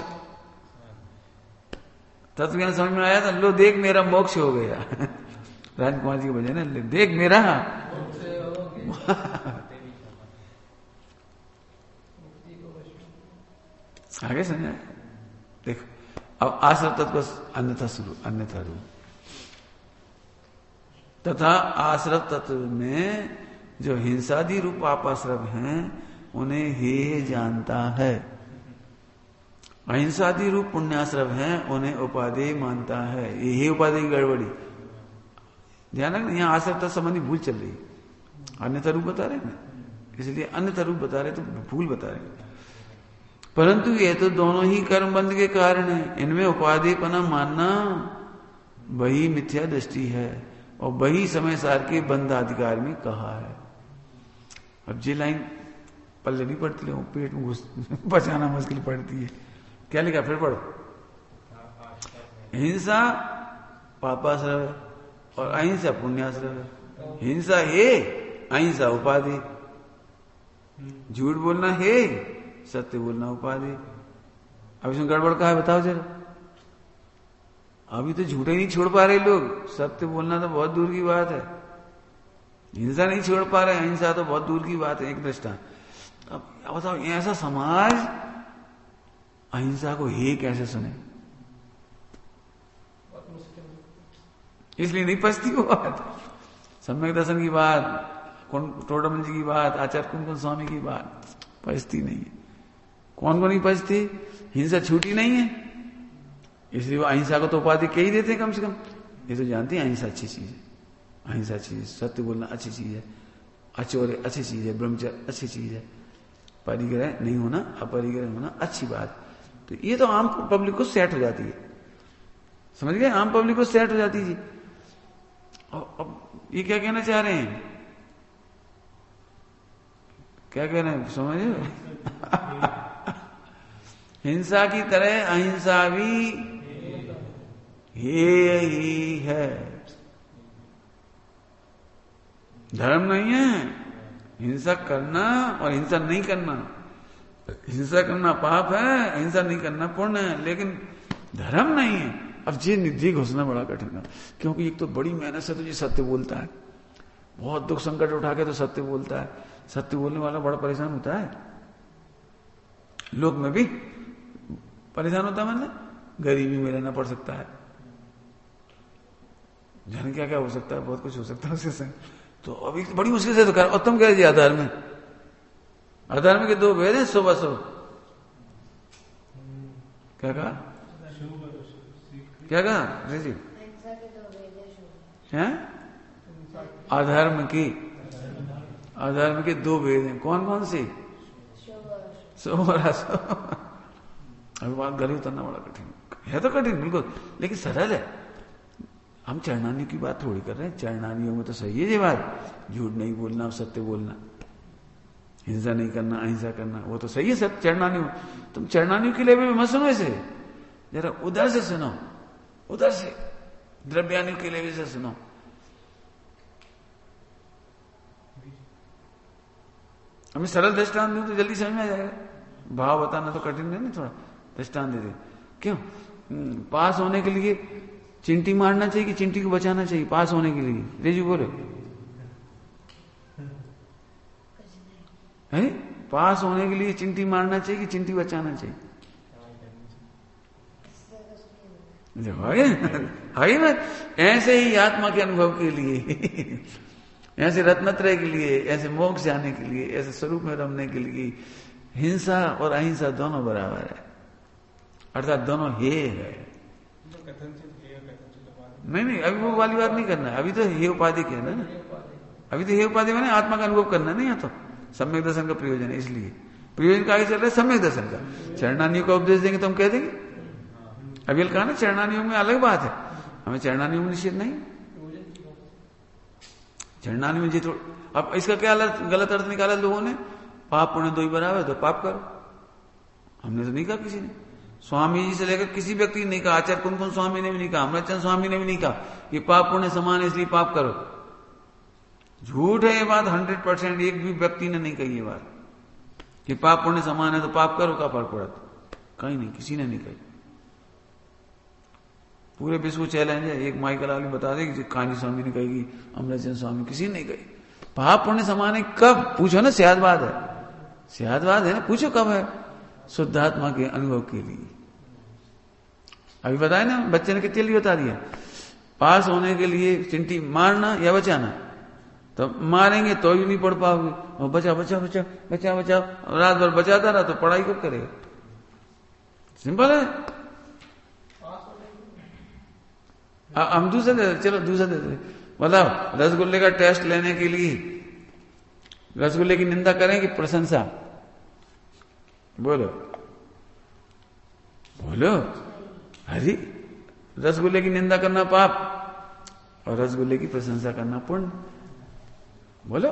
[SPEAKER 1] तत्वज्ञान समझ में आया था, लो देख मेरा मोक्ष हो गया। राजकुमार जी के भजन है, देख मेरा आगे समझा। देखो अब आश्रव तत्व अन्यथा रूप तथा आश्रव तत्व में जो हिंसादि रूप पापाश्रव हैं उन्हें हे जानता है, अहिंसादि रूप पुण्याश्रव हैं उन्हें उपादेय मानता है। ये उपादेय की गड़बड़ी ध्यान रखना, यहाँ आश्रव तत्व संबंधी भूल चल रही है। अन्यथा रूप बता रहे हैं ना, इसलिए अन्यथा रूप बता रहे तो भूल बता रहे हैं। परंतु ये तो दोनों ही कर्म बंध के कारण है, इनमें उपादेयपना मानना वही मिथ्या दृष्टि है और वही समय सार के बंधाधिकार में कहा है। अब ये लाइन पल्ले नहीं पड़ती, लोगों पेट में घुस बचाना मुश्किल पड़ती है। क्या लिखा फिर पढ़ो, हिंसा पापाश्रव और अहिंसा पुण्याश्रव है। हिंसा हे, अहिंसा उपाधि, झूठ बोलना हे, सत्य बोलना उपाधि। अब इसमें गड़बड़ कहा है बताओ जरा। अभी तो झूठे नहीं छोड़ पा रहे लोग, सत्य बोलना तो बहुत दूर की बात है। हिंसा नहीं छोड़ पा रहे, अहिंसा तो बहुत दूर की बात है, एक दृष्टा। अब बताओ ऐसा समाज अहिंसा को हे कैसे सुने? इसलिए नहीं पचती वो बात, सम्यक दर्शन की बात, टोडरमल जी की बात, आचार्य कुंकुम स्वामी की बात पचती नहीं है। कौन को नहीं पचती? हिंसा छूटी नहीं है, इसलिए वो अहिंसा को तो उपाधि के ही देते हैं कम से कम। ये तो जानते हैं अहिंसा अच्छी चीज है, अहिंसा अच्छी चीज, सत्य बोलना अच्छी चीज है, अचौर्य अच्छी चीज है, ब्रह्मचर्य अच्छी चीज है, परिग्रह नहीं होना, अपरिग्रह होना अच्छी बात। तो ये तो आम पब्लिक को सेट हो जाती है, समझ गए? आम पब्लिक को सेट हो जाती है जी। अब ये क्या कहना चाह रहे हैं? क्या कह रहे हैं समझ? हिंसा की तरह अहिंसा भी हे ही है, धर्म नहीं है। हिंसा करना और हिंसा नहीं करना, हिंसा करना पाप है, हिंसा नहीं करना पुण्य है, लेकिन धर्म नहीं है। अब ये निधि घुसना बड़ा कठिन है, क्योंकि एक तो बड़ी मेहनत से तो ये सत्य बोलता है, बहुत दुख संकट उठा के तो सत्य बोलता है। सत्य बोलने वाला बड़ा परेशान होता है, लोक में भी परेशान होता है, मतलब गरीबी में रहना पड़ सकता है, जाने क्या क्या हो सकता है, बहुत कुछ हो सकता है उसके संग। तो अभी बड़ी मुश्किल से तो कर। और तुम कह दिया अधर्म में, अधर्म के दो भेद हैं, सुबह सुबह क्या कहा, क्या कहा जी? हैं? अधर्म की, अधर्म के दो भेद हैं, कौन कौन से? शुभ और अशुभ। अभी बात गली उतरना बड़ा कठिन है, तो कठिन बिल्कुल, लेकिन सरल है। हम चरणानियों की बात थोड़ी कर रहे हैं, चरणानियों में तो सही है ये बात, झूठ नहीं बोलना, सत्य बोलना, हिंसा नहीं करना, अहिंसा करना, वो तो सही है सब चरणानियों। तुम चरणानियों के लिए भी मत सुनो इसे, जरा उधर से सुनो, उधर से द्रव्यानियों के लिए भी से सुनो। हमें सरल दृष्टांत दूं तो जल्दी समझ में आ जाएगा, भाव बताना तो कठिन है ना, थोड़ा दृष्टांत दे दे। क्यों? पास होने के लिए चिंटी मारना चाहिए कि चिंटी को बचाना चाहिए? पास होने के लिए रेजू बोलो, है पास होने के लिए चिंटी मारना चाहिए कि चिंटी बचाना चाहिए? है ना? ऐसे ही आत्मा के अनुभव के लिए, ऐसे रत्नत्रय के लिए, ऐसे मोक्ष जाने के लिए, ऐसे स्वरूप में रमने के लिए हिंसा और अहिंसा दोनों बराबर है, अर्थात दोनों हे है। नहीं, अभी वो वाली बात नहीं करना है, अभी तो हे उपाधि कहना ना, अभी तो हे उपाधि मैंने आत्मा का अनुभव करना नहीं है, तो सम्यक दर्शन का प्रयोजन है, इसलिए प्रयोजन का आगे चल रहा है सम्यक दर्शन का। चरणानियों का उपदेश देंगे तो हम कह देंगे, अभी कहा ना चरणानियों में अलग बात है, हमें चरणानियों में निषेध नहीं, चरणानियों में जी तो। अब इसका क्या गलत अर्थ निकाला लोगों ने, पाप पुण्य दो ही बराबर, तो पाप करो। हमने तो नहीं कहा, किसी ने, स्वामी जी से लेकर किसी व्यक्ति ने नहीं कहा, आचार्य कुंकुम स्वामी ने भी नहीं कहा, अमृतचंद स्वामी ने भी नहीं कहा कि पाप पुण्य समान है इसलिए पाप करो। झूठ है ये बात 100%, एक भी व्यक्ति ने नहीं कही ये बात कि पाप पुण्य समान है तो पाप करो, का फर्क पड़ता, कहीं नहीं, किसी ने नहीं कही। पूरे विश्व चैलेंज है, एक माइकल आली बता दे कि कांजी स्वामी ने कही, अमृतचंद स्वामी, किसी ने नहीं कही। पाप पुण्य समान है कब? पूछो ना, सियादवाद है, सियादवाद है ना, पूछो कब है? शुद्धात्मा के अनुभव के लिए। अभी बताया ना, बच्चे ने कितने लिए बता दिया, पास होने के लिए चिंटी मारना या बचाना, तो मारेंगे तो भी नहीं पढ़ पाओगे, और बचा बचा बचा बचा बचा रात भर बचाता रहा तो पढ़ाई कब करेगा? सिंपल है। हम दूसरे दे, चलो दूसरा दे दे, बताओ रसगुल्ले का टेस्ट लेने के लिए रसगुल्ले की निंदा करें कि प्रशंसा? बोलो बोलो। अरे रसगुल्ले की निंदा करना पाप और रसगुल्ले की प्रशंसा करना पुण्य। बोलो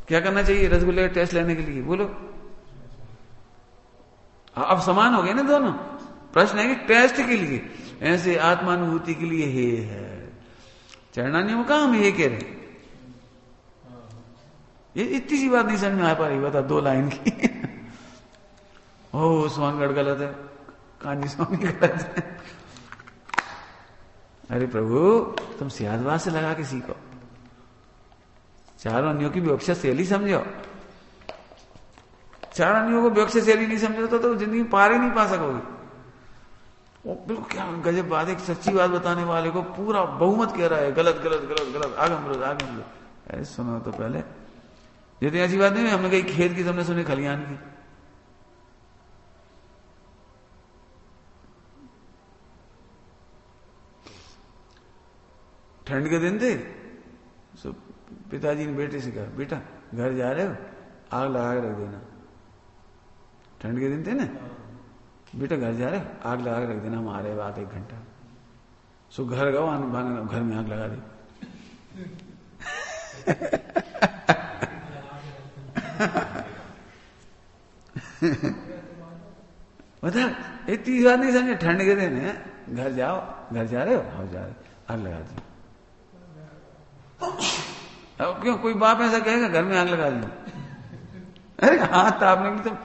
[SPEAKER 1] क्या करना चाहिए रसगुल्ले का टेस्ट लेने के लिए? बोलो। अब समान हो गए ना दोनों। प्रश्न है कि टेस्ट के लिए, ऐसे आत्मानुभूति के लिए हे है। चरणानियों में कहा हम ये कह रहे, ये इतनी सी बात नहीं समझ में आ पा रही, बता 2 लाइन की। ओ सोनगढ़ गलत है, कांजी स्वामी गलत है। अरे प्रभु तुम सियादवाद से लगा के सीखो, चारों अन्यों की विवक्षा शैली समझो। चार अन्यों को विवक्षा शैली नहीं समझो तो जिंदगी पार ही नहीं पा सकोगे। वो बिल्कुल क्या गजब बात है, एक सच्ची बात बताने वाले को पूरा बहुमत कह रहा है गलत गलत गलत गलत, आगे हम लोग। अरे सुनो तो पहले, ये तो ऐसी बात नहीं है हमने कही खेत की, हमने सुनी खलियान की। ठंड के दिन थे, सो पिताजी ने बेटे से कहा, बेटा घर जा रहे हो आग लगा के रख देना। ठंड के दिन थे ना, बेटा घर जा रहे हो आग लगा के रख देना, हम आ रहे बात 1 घंटा। सो घर गो, घर में आग लगा दी। बता इतनी बात नहीं समझे, ठंड के दिन है, घर जाओ, घर जा रहे हो, हाँ जा रहे, आग लगा दी। अब क्यों कोई बाप ऐसा कहेगा घर में आग लगा दी? अरे हाथ तापने की तो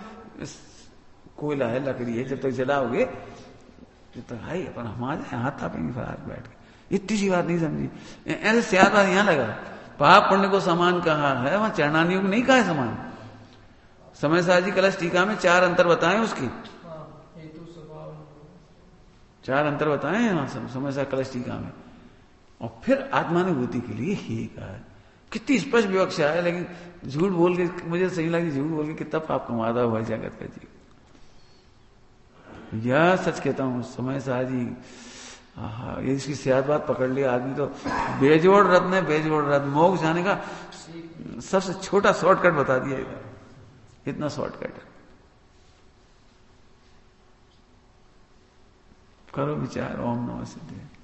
[SPEAKER 1] कोयला है, लकड़ी है, जब तक जलाओगे जब तक है अपन, हम आ जाए हाथ तापेंगे फिर हाथ बैठ के। इतनी सी बात नहीं समझी। ऐसे सियाद बात यहां लगा, पाप पुण्य को समान कहा है, वहां चरणानियों को नहीं कहा है समान। समय साहब जी कलश टीका में 4 अंतर बताए उसकी, 4 अंतर बताए हैं समय साहब कलश टीका में। और फिर आत्मानुभूति के लिए ही कहा है। कितनी स्पष्ट विवक्षा है, लेकिन झूठ बोल के मुझे सही लगी, झूठ बोल के कितना पाप कमाता हुआ जगत का जीव। यह सच कहता हूं, समय साहब जी ये इसकी सियाद बात पकड़ लिया आदमी तो बेजोड़ रत्न है, बेजोड़ रत्न। मोक्ष जाने का सबसे छोटा शॉर्टकट बता दिया इधर, इतना शॉर्टकट। करो विचार। ओम नमः सिद्धे।